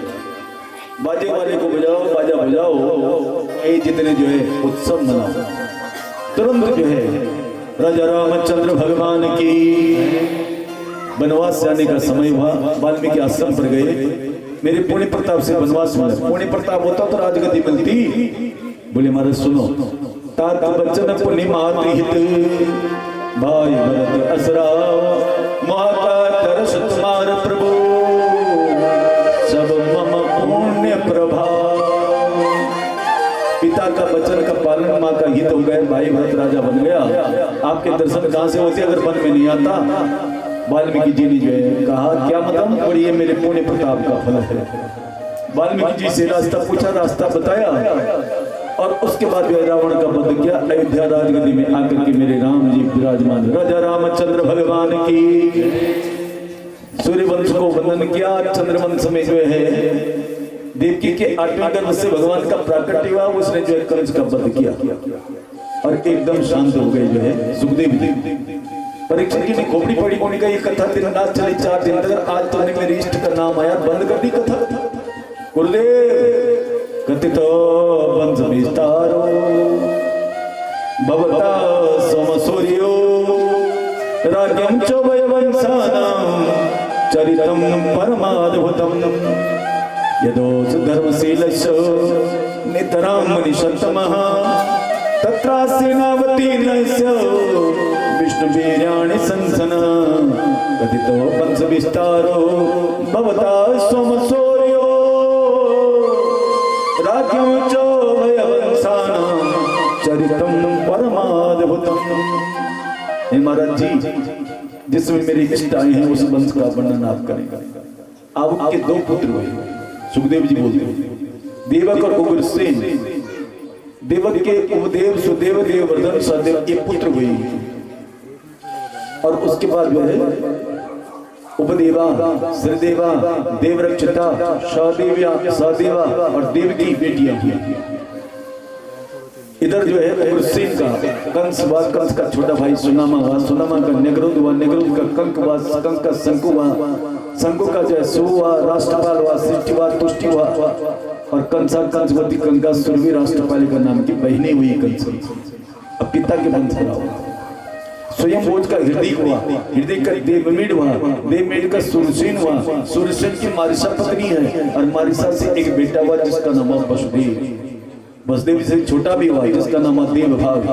बाजे वाले को बजाओ, बाजा बजाओ, ये जितने जो है उत्सव मनाओ। तुरंत जो है राजा रामचंद्र भगवान की वनवास जाने का समय हुआ। वाल्मीकि आश्रम पर गए। मेरे पुण्य प्रताप से वनवास मिला। पुण्य प्रताप होता तो राजगद्दी मिलती। बोले महाराज सुनो, तात बचन पुण्य मातृहित, भाई भरत असरा, माता तरस तुम्हार प्रभु, सब मम पुण्य प्रभाव। पिता का वचन का पालन, माँ का हित हो गए, भाई भरत राजा बन गया। आपके दर्शन कहाँ से होते अगर वन में नहीं आता? वाल्मीकि जी ने जो है कहा क्या मतलब, और ये मेरे पुण्य प्रताप का फल है। वाल्मीकि जी से रास्ता पूछा, रास्ता बताया, और उसके बाद जो है रावण का वध किया। अयोध्या राजगद्दी में आकर के मेरे राम जी विराजमान। राजा रामचंद्र भगवान की सूर्यवंश को वंदन किया। चंद्रवंश में जो है देवकी के 8वें गर्भ से भगवान का प्राकट्य हुआ। उसने जो है कंस का वध किया और एकदम शांत हो गए जो है सुखदेव जी। परीक्षित जी ने खोपड़ी पड़ी होने का ये कथा दिन रात चली 4 दिन तक। आज तुमने मेरे इष्ट का नाम आया, बंद कर दी कथा। गुरुदेव कथित वंश विस्तारो भवता सोम सूर्यो राज्यं च वयवंशानां चरितं परमाद्भुतं यदोस धर्मशीलस्य नितरां मनीषत्तमः तत्रासेनावतीर्णस्य विष्णुवीर्याणि संसन कथितो वंश विस्तारो भवता सोम सूर्यो राज्यं च वयवंशानां चरितं परमाद्भुतं। हे महाराज जी, जिसमें मेरे इष्ट आए हैं उस वंश का वर्णन आप करेंगे। अब उनके 2 पुत्र हुए। सुखदेव जी बोलते हैं देवक और उग्रसेन। देवक के उपदेव, सुदेव, देववर्धन, सहदेव ये पुत्र हुए। और उसके बाद जो है उपदेवा, श्रीदेवा, देवरक्षिता, सहदेवा और देवकी बेटियां हुई। इधर जो है उग्रसेन का कंस हुआ, कंस का छोटा भाई सुनामा हुआ, सुनामा का निगरुद हुआ, निगरुद का कंक हुआ, कंक का शंकु हुआ, शंकु का जो है सु हुआ, राष्ट्रपाल हुआ, सृष्टि हुआ, तुष्टि हुआ, और कंसा कंसवती कंका सुरभि राष्ट्रपालिका नाम की बहनें हुई कंस। अब पिता के वंश का हुआ। स्वयं भोज का हृदय हुआ, हृदय का देवमेढ़ हुआ, देवमेढ़ का सुरसेन हुआ, सुरसेन की मारिसा पत्नी है, और मारिसा से एक बेटा हुआ जिसका नाम हुआ वसुदेव। वसुदेव से छोटा भी हुआ जिसका नाम हुआ देवभाग।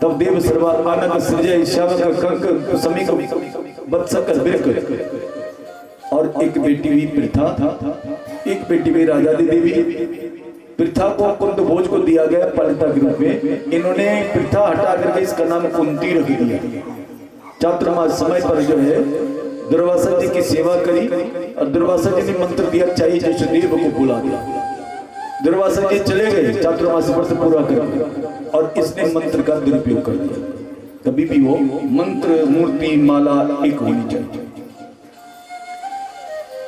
तब देव सर्वा आनंद सृजय श्यामक कंक समीक वत्सक बिरक। और एक बेटी हुई पृथा, एक बेटी हुई राजा देवी। पृथा को कुंद भोज को दिया गया पालिता के रूप में। इन्होंने पृथा हटा करके इसका नाम कुंती रख दिया। चातुर्मास समय पर जो है दुर्वासा जी की सेवा करी, और दुर्वासा जी ने मंत्र दिया चाहिए जैसे देव को बुला दिया। दुर्वासा जी चले गए चातुर्मास व्रत पूरा कर, और इसने मंत्र का दुरुपयोग कर दिया। कभी भी वो मंत्र, मूर्ति, माला एक होनी चाहिए।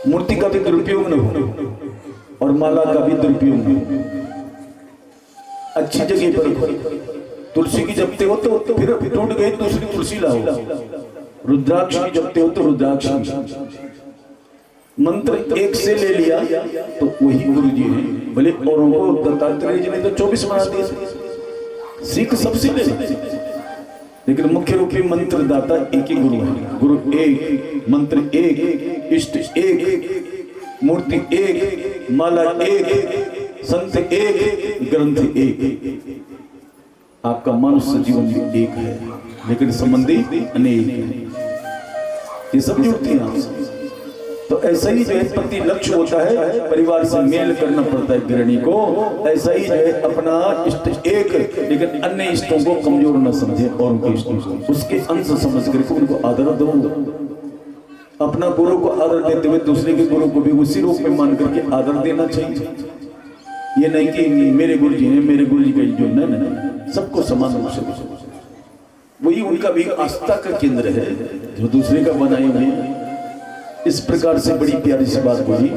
मूर्ति का भी दुरुपयोग न हो और माला का भी दुरुपयोग न हो। अच्छी जगह पर तुलसी की जपते हो तो फिर टूट गई दूसरी तुलसी लाओ। रुद्राक्ष की जपते हो तो रुद्राक्ष। मंत्र एक से ले लिया तो वही गुरु जी ने, भले औरों को दत्तात्रेय जी ने तो 24 बना दिए, सीख सबसे ले, लेकिन मुख्य रूप में मंत्र दाता एक ही गुरु है। गुरु एक, मंत्र एक, इष्ट एक, मूर्ति एक, माला एक, संत एक, ग्रंथ एक। आपका मनुष्य जीवन भी एक है, लेकिन संबंधी अनेक है। ये सब जुड़ती हैं आपसे। तो ऐसा ही जो है प्रति लक्ष्य होता है, परिवार से मेल करना पड़ता है गृहिणी को। ऐसा ही जो है अपना इष्ट एक, लेकिन अन्य इष्टों को कमजोर न समझे और उनके इष्टों को उसके अंश समझ करके उनको आदर दो। अपना गुरु को आदर देते हुए दूसरे के गुरु को भी उसी रूप में मान करके आदर देना चाहिए। ये नहीं कि मेरे गुरु जी हैं, मेरे गुरु जी का जो नहीं, सबको समान रूप से वही उनका भी आस्था का केंद्र है जो दूसरे का बनाए हुए। इस प्रकार से बड़ी प्यारी सी बात बोली।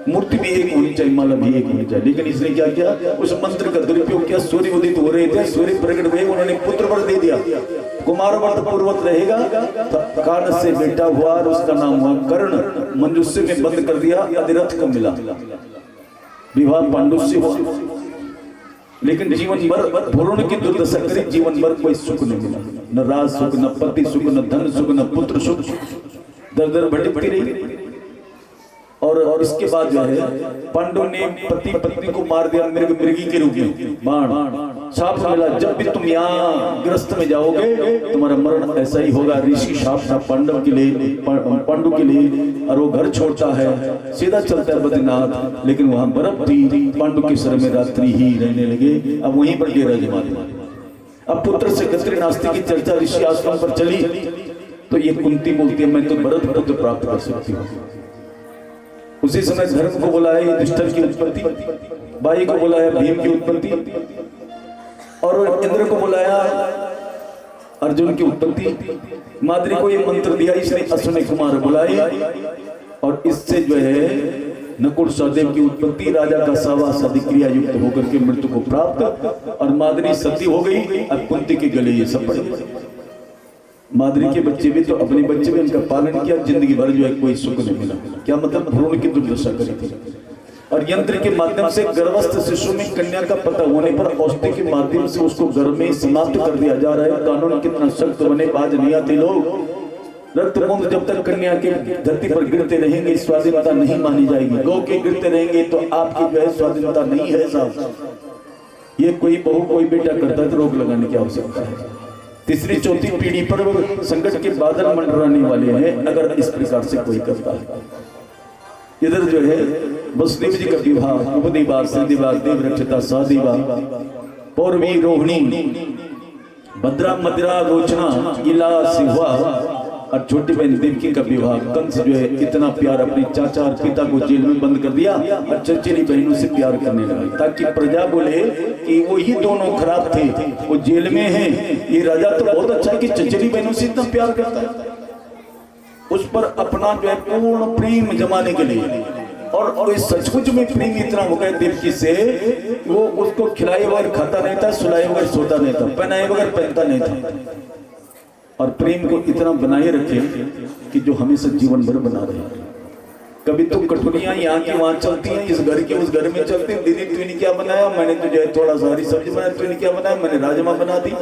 मूर्ति भी एक होनी चाहिए, माला भी एक होनी चाहिए। लेकिन इसने क्या किया, उस मंत्र का दुरुपयोग किया। सूर्य उदित हो रहे थे, सूर्य प्रकट हुए, उन्होंने पुत्र वर दे दिया। कुमार व्रत पूर्वत रहेगा, तो कान से बेटा हुआ और उसका नाम हुआ कर्ण। मंजुष्य में बंद कर दिया, अधिरथ को मिला, विवाह पांडु से हुआ। लेकिन जीवन भर भ्रूण की दुर्दशा करी, जीवन भर कोई सुख नहीं मिला, न राज सुख, न पति सुख, न धन सुख, न पुत्र सुख, दर दर भटकती रही। और इसके बाद जो है पांडु ने पति पत्नी को मार दिया मृगी के रूप में, बाण शाप मिला। जब भी तुम यहाँ ग्रस्त में जाओगे तुम्हारा मरण ऐसा ही होगा। ऋषि शाप था पांडव के लिए, पांडु के लिए, और वो घर छोड़ता है, सीधा चलता है बद्रीनाथ। लेकिन वहां बर्फ थी, पांडु के सर में रात्रि ही रहने लगे। अब वहीं पर डेरा जमा दिया। अब पुत्र से गत्री नास्ति की चर्चा ऋषि आश्रम पर चली, तो ये कुंती बोलती है मैं तो भरत पुत्र प्राप्त कर सकती हूँ। उसी समय धर्म को बुलाया युधिष्ठिर की उत्पत्ति, बाई को बुलाया भीम की उत्पत्ति, और इंद्र को बुलाया अर्जुन की उत्पत्ति। माद्री को ये मंत्र दिया, इसने अश्विनी कुमार बुलाए, और इससे जो है नकुल सहदेव की उत्पत्ति। राजा का सावा सदी क्रिया युक्त होकर के मृत्यु को प्राप्त, और माद्री सती हो गई। अब कुंती के गले ये सब पड़ गए। माद्री के बच्चे भी तो अपने बच्चे भी उनका पालन किया, जिंदगी भर जो है कोई सुख नहीं मिला। क्या मतलब, भ्रूण की दुर्दशा करी थी। और यंत्र के माध्यम से गर्भस्थ शिशु में कन्या का पता होने पर औषधि के माध्यम से उसको गर्भ में समाप्त कर दिया जा रहा है। कानून कितना सख्त बने, बाज नहीं आते लोग। रक्त बूंद जब तक कन्या के धरती पर गिरते रहेंगे स्वाधीनता नहीं मानी जाएगी। गौ के गिरते रहेंगे तो आपकी जो है स्वाधीनता नहीं है साहब। ये कोई बहू कोई बेटा करता है तो रोक लगाने की आवश्यकता है। तीसरी चौथी पीढ़ी पर संकट के बादल मंडराने वाले हैं अगर इस प्रकार से कोई करता है। इधर जो है वसुदेव जी का विवाह, उपदेवा, श्रीदेवा, देवरक्षता, सहदेवा, पौरवी, रोहिणी, भद्रा, मदिरा, रोचना, इला से हुआ। और छोटी बहन देवकी का विवाह। कंस जो है इतना प्यार अपने चाचा और पिता को जेल में बंद कर दिया और चचेरी बहनों से प्यार करने लगा, ताकि प्रजा बोले कि वो ही दोनों खराब थे, वो जेल में हैं। ये राजा तो बहुत अच्छा है कि चचेरी बहनों से इतना प्यार करता है। उस पर अपना जो है पूर्ण प्रेम जमाने के लिए, और सचमुच में प्रेम इतना हो गया देवकी से, वो उसको खिलाए बगैर खाता नहीं था, सुलाए बगैर सोता नहीं था, पहनाए बगैर पहनता नहीं था। और प्रेम को इतना बनाए रखे कि जो हमेशा जीवन भर बना रहे। कभी तो कटोरियां यहाँ की वहां चलती हैं, इस घर की उस घर में चलती हैं। दीदी तूने क्या बनाया, मैंने तुझे थोड़ा सा हरी सब्जी बनाया, तूने क्या बनाया, मैंने राजमा बना दी।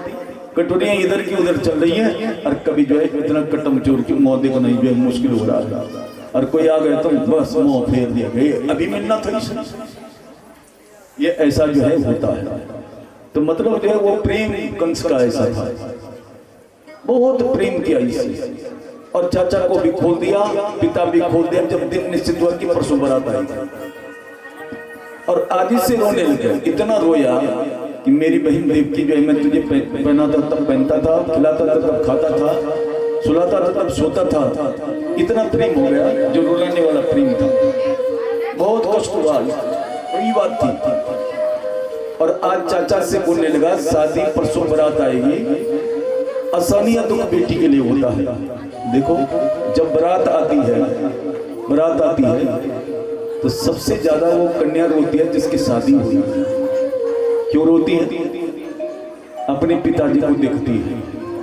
कटोरियां इधर की उधर चल रही हैं, और कभी जो है इतना कटम चोर की मौत को नहीं जो है मुश्किल हो रहा है। और कोई आ गया तो बस मुंह फेर दिया गया, अभी मिलना था। ये ऐसा जो है होता है। तो मतलब जो है वो प्रेम कंस का ऐसा था, बहुत प्रेम किया इसे। और चाचा को भी खोल दिया, पिता भी खोल दिया। जब दिन निश्चित हुआ कि परसों बारात आई, और आदि से रोने लगे। इतना रोया कि मेरी बहन देवकी जो है मैं तुझे पहना था तब पहनता था, खिलाता था तब खाता था, सुलाता था तब सोता था। इतना प्रेम हो गया जो रुलाने वाला प्रेम था। बहुत कष्ट हुआ, वही बात थी। और आज चाचा से बोलने लगा शादी परसों बारात आएगी। आसानी या दुख बेटी के लिए होता है। देखो जब बारात आती है तो सबसे ज्यादा वो कन्या रोती है जिसकी शादी हुई है। क्यों रोती है? अपने पिताजी को देखती है,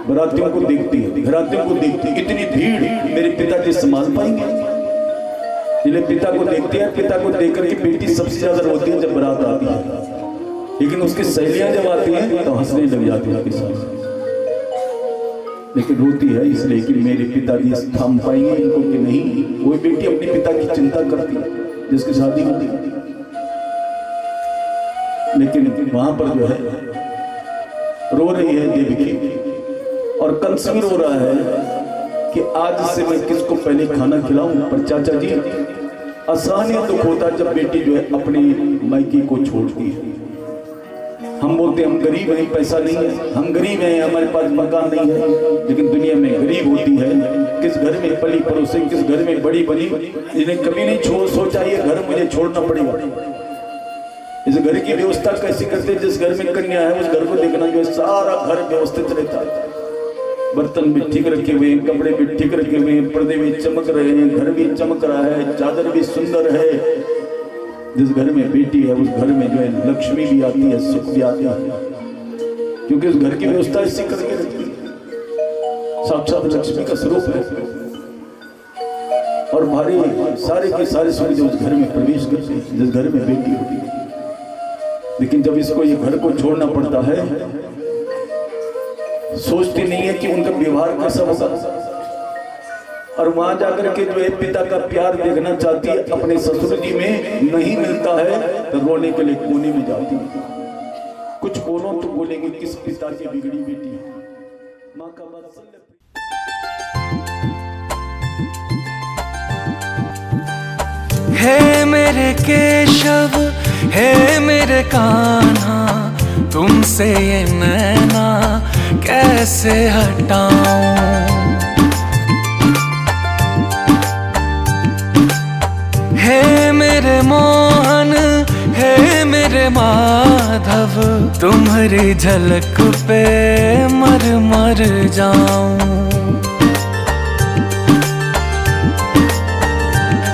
बारातियों को देखती है, घरातियों को देखती है। इतनी भीड़ मेरे पिताजी संभाल पाएंगे? इसलिए पिता को देखती है। पिता को देख करके बेटी सबसे ज्यादा रोती है जब बारात आती है। लेकिन उसकी सहेलियां जब आती हैं तो हंसने लग जाती है उसके साथ। लेकिन रोती है इसलिए कि मेरे पिताजी थाम पाएंगे इनको कि नहीं। वो बेटी अपने पिता की चिंता करती है जिसकी शादी होती है। लेकिन वहां पर जो है रो रही है देवकी, और कंस भी रो रहा है कि आज से मैं किसको पहले खाना खिलाऊं। पर चाचा जी आसानी दुख होता जब बेटी जो है अपनी मायके को छोड़ती है। हम बोलते हैं हम गरीब हैं, पैसा नहीं है, हम गरीब हैं, हमारे पास मकान नहीं है। लेकिन दुनिया में गरीब होती है किस घर में पली पड़ोसी, किस घर में बड़ी बनी, जिन्हें कभी नहीं सोचा ये घर मुझे छोड़ना पड़ेगा। इस घर की व्यवस्था कैसी करते, जिस घर में कन्या है उस घर को देखना जो सारा घर व्यवस्थित रहता है। बर्तन भी ठीक रखे हुए हैं, कपड़े भी ठीक रखे हुए हैं, पर्दे भी चमक रहे हैं, घर भी चमक रहा है, चादर भी सुंदर है, जिस घर में बेटी है उस घर में जो है लक्ष्मी भी आती है, सुख भी आता है, क्योंकि उस घर की व्यवस्था इसी करके रखती है। साक्षात लक्ष्मी का स्वरूप है और भारी सारे के सारे सूर्य उस घर में प्रवेश करते हैं जिस घर में बेटी होती है। लेकिन जब इसको ये घर को छोड़ना पड़ता है, सोचती नहीं है कि उनका व्यवहार कैसा होगा, और वहां जाकर के जो है पिता का प्यार देखना चाहती है, अपने ससुर जी में नहीं मिलता है तो रोने के लिए कोने में जाती है। कुछ बोलो तो बोलेंगे किस पिता की बिगड़ी बेटी है। माँ का वात्सल्य
हे मेरे केशव, हे मेरे कान्हा, तुमसे ये नैना कैसे हटाऊं। हे मेरे मोहन, हे मेरे माधव, तुम्हारी झलक पे मर मर जाऊं।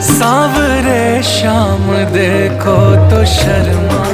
सांवरे शाम देखो तो शर्मा।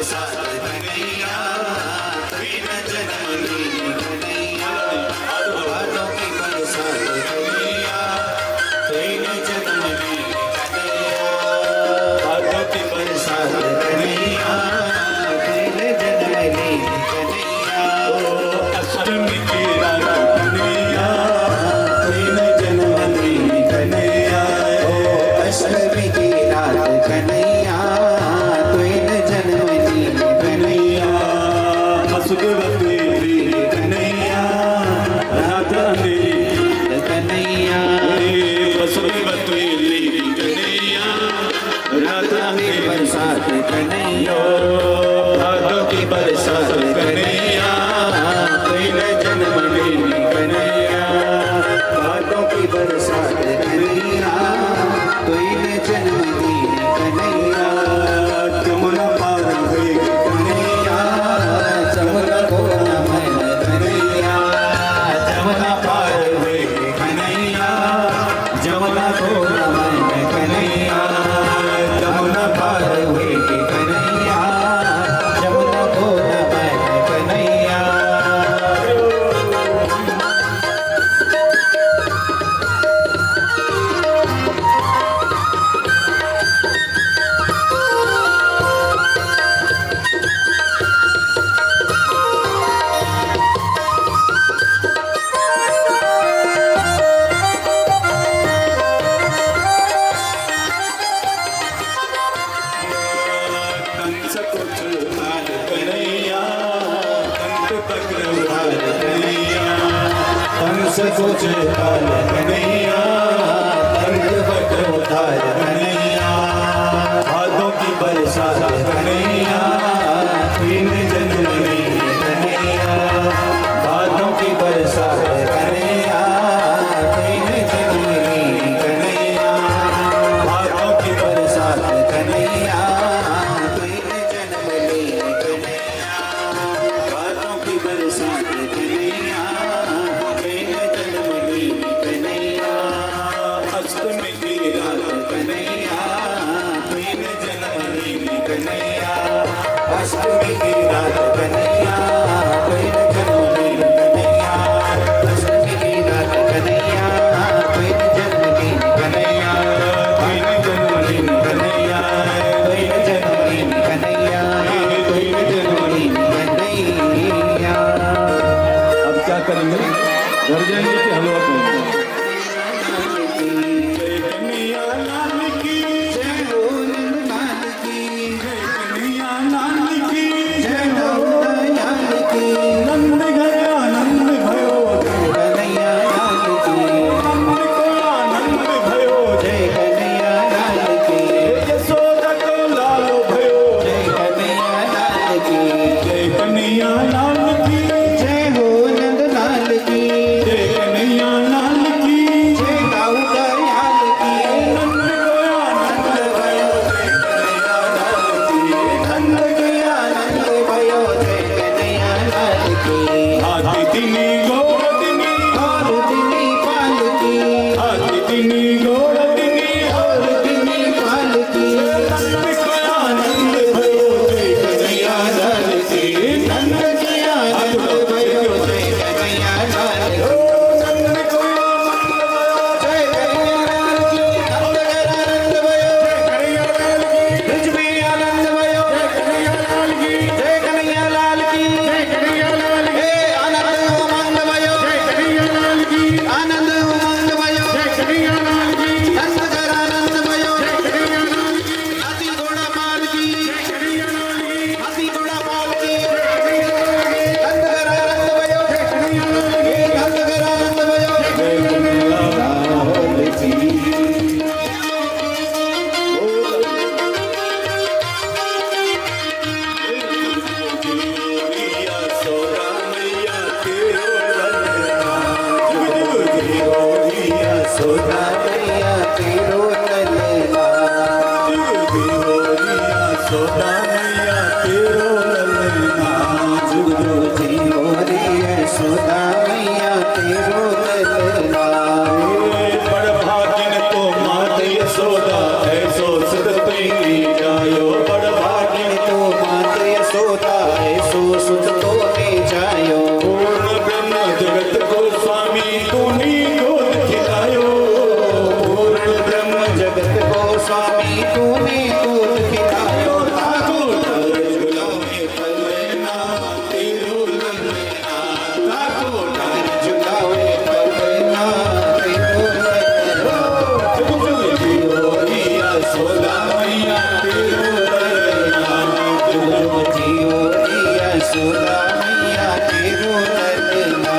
बरसात कन्हैया बिन जन्म लीन कन्हैया भादों की बरसात कन्हैया बिन जन्म लीन कन्हैया भादों की बरसात कन्हैया बिन जन्म लीन कन्हैया अष्टमी की रात कन्हैया बिन जन्म लीन कन्हैया अष्टमी की रात कन्हैया बिन जन्म लीन कन्हैया
वसुदेव तेरी कन्हैया रात अंधेरी
कन्हैया
वसुदेव तेरी कन्हैया रात अंधेरी
बरसात कन्हैया भादों की बरसात कन्हैया बिन जन्म लीन कन्हैया भादों की बरसात कन्हैया बिन जन्म लीन कन्हैया
जमुना पार हुई
कन्हैया जमुना को नमन कन्हैया जमुना पार हुए कन्हैया जमुना को नमन कन्हैया जमुना पार हुए कन्हैया जमुना को नमन कन्हैया
कंस कुछ हाल कन्हैया कंठ पकड़ हाल कन्हैया
कंस कुछ हाल कन्हैया कंठ पकड़ उधार कन्हैया भादों की बरसात कन्हैया बिन जन्म लीन कन्हैया भादों की बरसात कन्हैया बिन जन्म लीन कन्हैया भादों की बरसात कन्हैया बिन जन्म लीन कन्हैया भादों की बरसात कन्हैया बिन जन्म लीन कन्हैया
अष्टमी की रात
कन्हैया बिन जन्म लीन कन्हैया अष्टमी की रात कन्हैया बिन जन्म लीन कन्हैया अष्टमी की रात कन्हैया बिन जन्म लीन कन्हैया बिन जन्म लीन कन्हैया बिन जन्म लीन कन्हैया बिन जन्म लीन कन्हैया।
अब क्या करेंगे घर जाएंगे कि हलवा खाएंगे
जय कन्हैया लाल की जय हो लाल की जय कन्हैया लाल की जय हो
जियो यशोदा मैया तेरो ललना।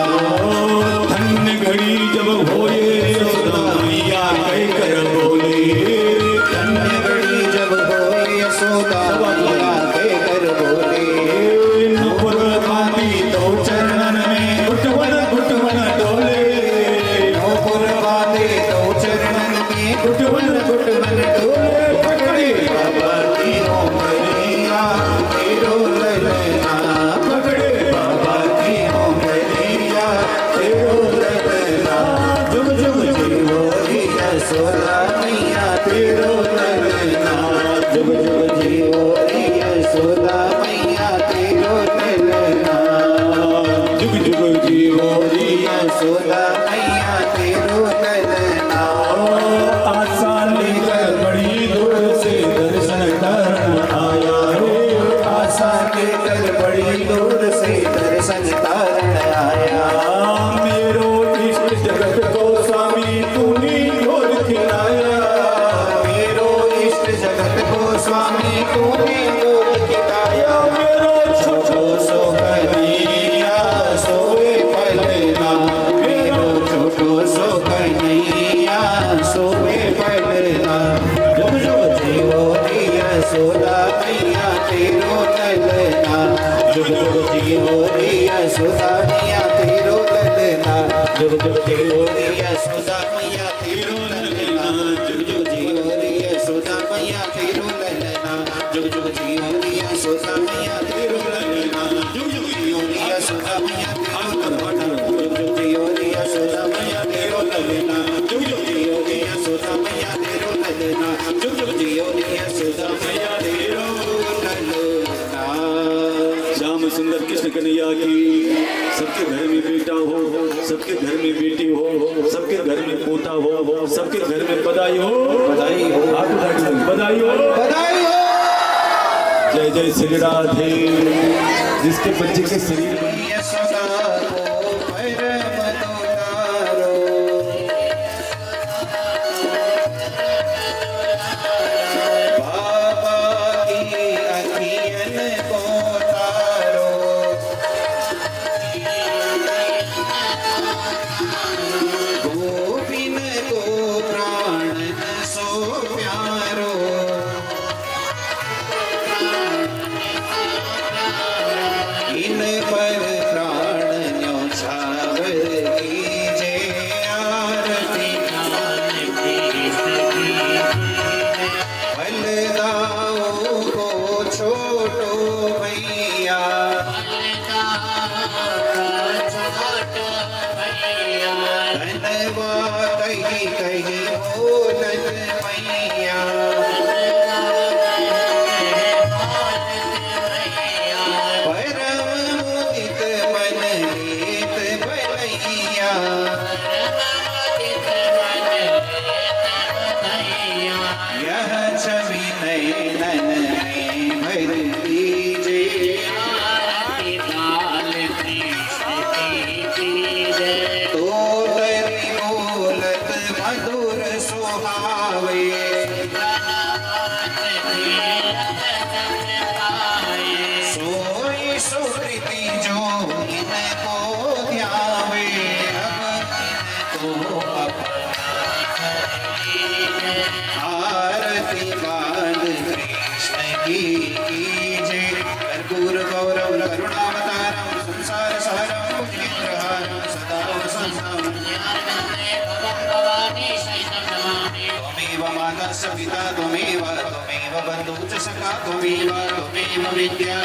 धन्य घड़ी जब होए यशोदा मैया कह कर बोले,
धन्य घड़ी जब होए यशोदा मैया कह कर बोले।
नपुर बाती तो चरणन में गुटवन गुटवन डोले,
नौपुर बाते तो चरणन में गुटवन गुटवन डोले। पकड़े बाबा तीरों मैया तेरो ललना। पकड़े बाबा तीरों मैया तेरो ललना। जुग जुग जियो यशोदा मैया तेरो ललना। जुग जुग जियो यशोदा मैया तेरो ललना।
जुग जुग जीवो
यशोदा मैया तेरो ललना।
आशा लेकर बड़ी दूर से दर्शन करने आया रे,
आशा लेकर बड़ी दूर से दर्शन तारण आया।
मेरो इष्ट जगत को स्वामी तूने गोद खिलाया,
मेरो इष्ट जगत को स्वामी तूने गोद खिलाया।
मेरो
छोटो सो कन्हैया सोए पलना। मेरो छोटो सो कन्हैया सोए पलना। जुग जुग जियो यशोदा मैया तेरो ललना। जुग जुग जियो यशोदा मैया तेरो ललना। जुग जुग जियो यशोदा मैया तेरो ललना। जुग जुग जियो यशोदा मैया तेरो ललना। जुग जुग जियो यशोदा मैया तेरो ललना। जुग जुग जियो यशोदा मैया तेरो ललना। जुग जुग जियो यशोदा मैया तेरो ललना। जुग जुग जियो यशोदा मैया तेरो ललना। जुग जुग जियो यशोदा मैया तेरो ललना।
श्याम सुंदर कृष्ण कन्हैया की। सबके घर में बेटा हो, सबके घर में बेटी हो, सबके घर में पोता हो, सबके घर में बधाई हो,
बधाई हो,
हाथ उठाइए, बधाई हो,
बधाई हो।
जय जय श्री राधे। जिसके बच्चे के शरीर में
यशोदा को परम दुलारो। बाबा की अखियन को तारो। गोविन को प्राण सो प्यारो। इन पर प्राण न्योछावर कीजे आरती। बलदाओ को छोटो भैया। धनवा कही कही बोलन मैया। परम मुदित मन गीत भलैया। यह छवि नयनन में भर दीजे। तोतरी बोलत मधुर सुहावे। सोई सुकृति जो इनको ध्यावे। तो आरती बाल कृष्ण की कीजे। कर्पूर गौरव करुणावतारम संसार सारम मुख्यग्रहारम सदा वसंतम। त्वमेव माता च पिता त्वमेव बन्धुः च सखा त्वमेव विद्या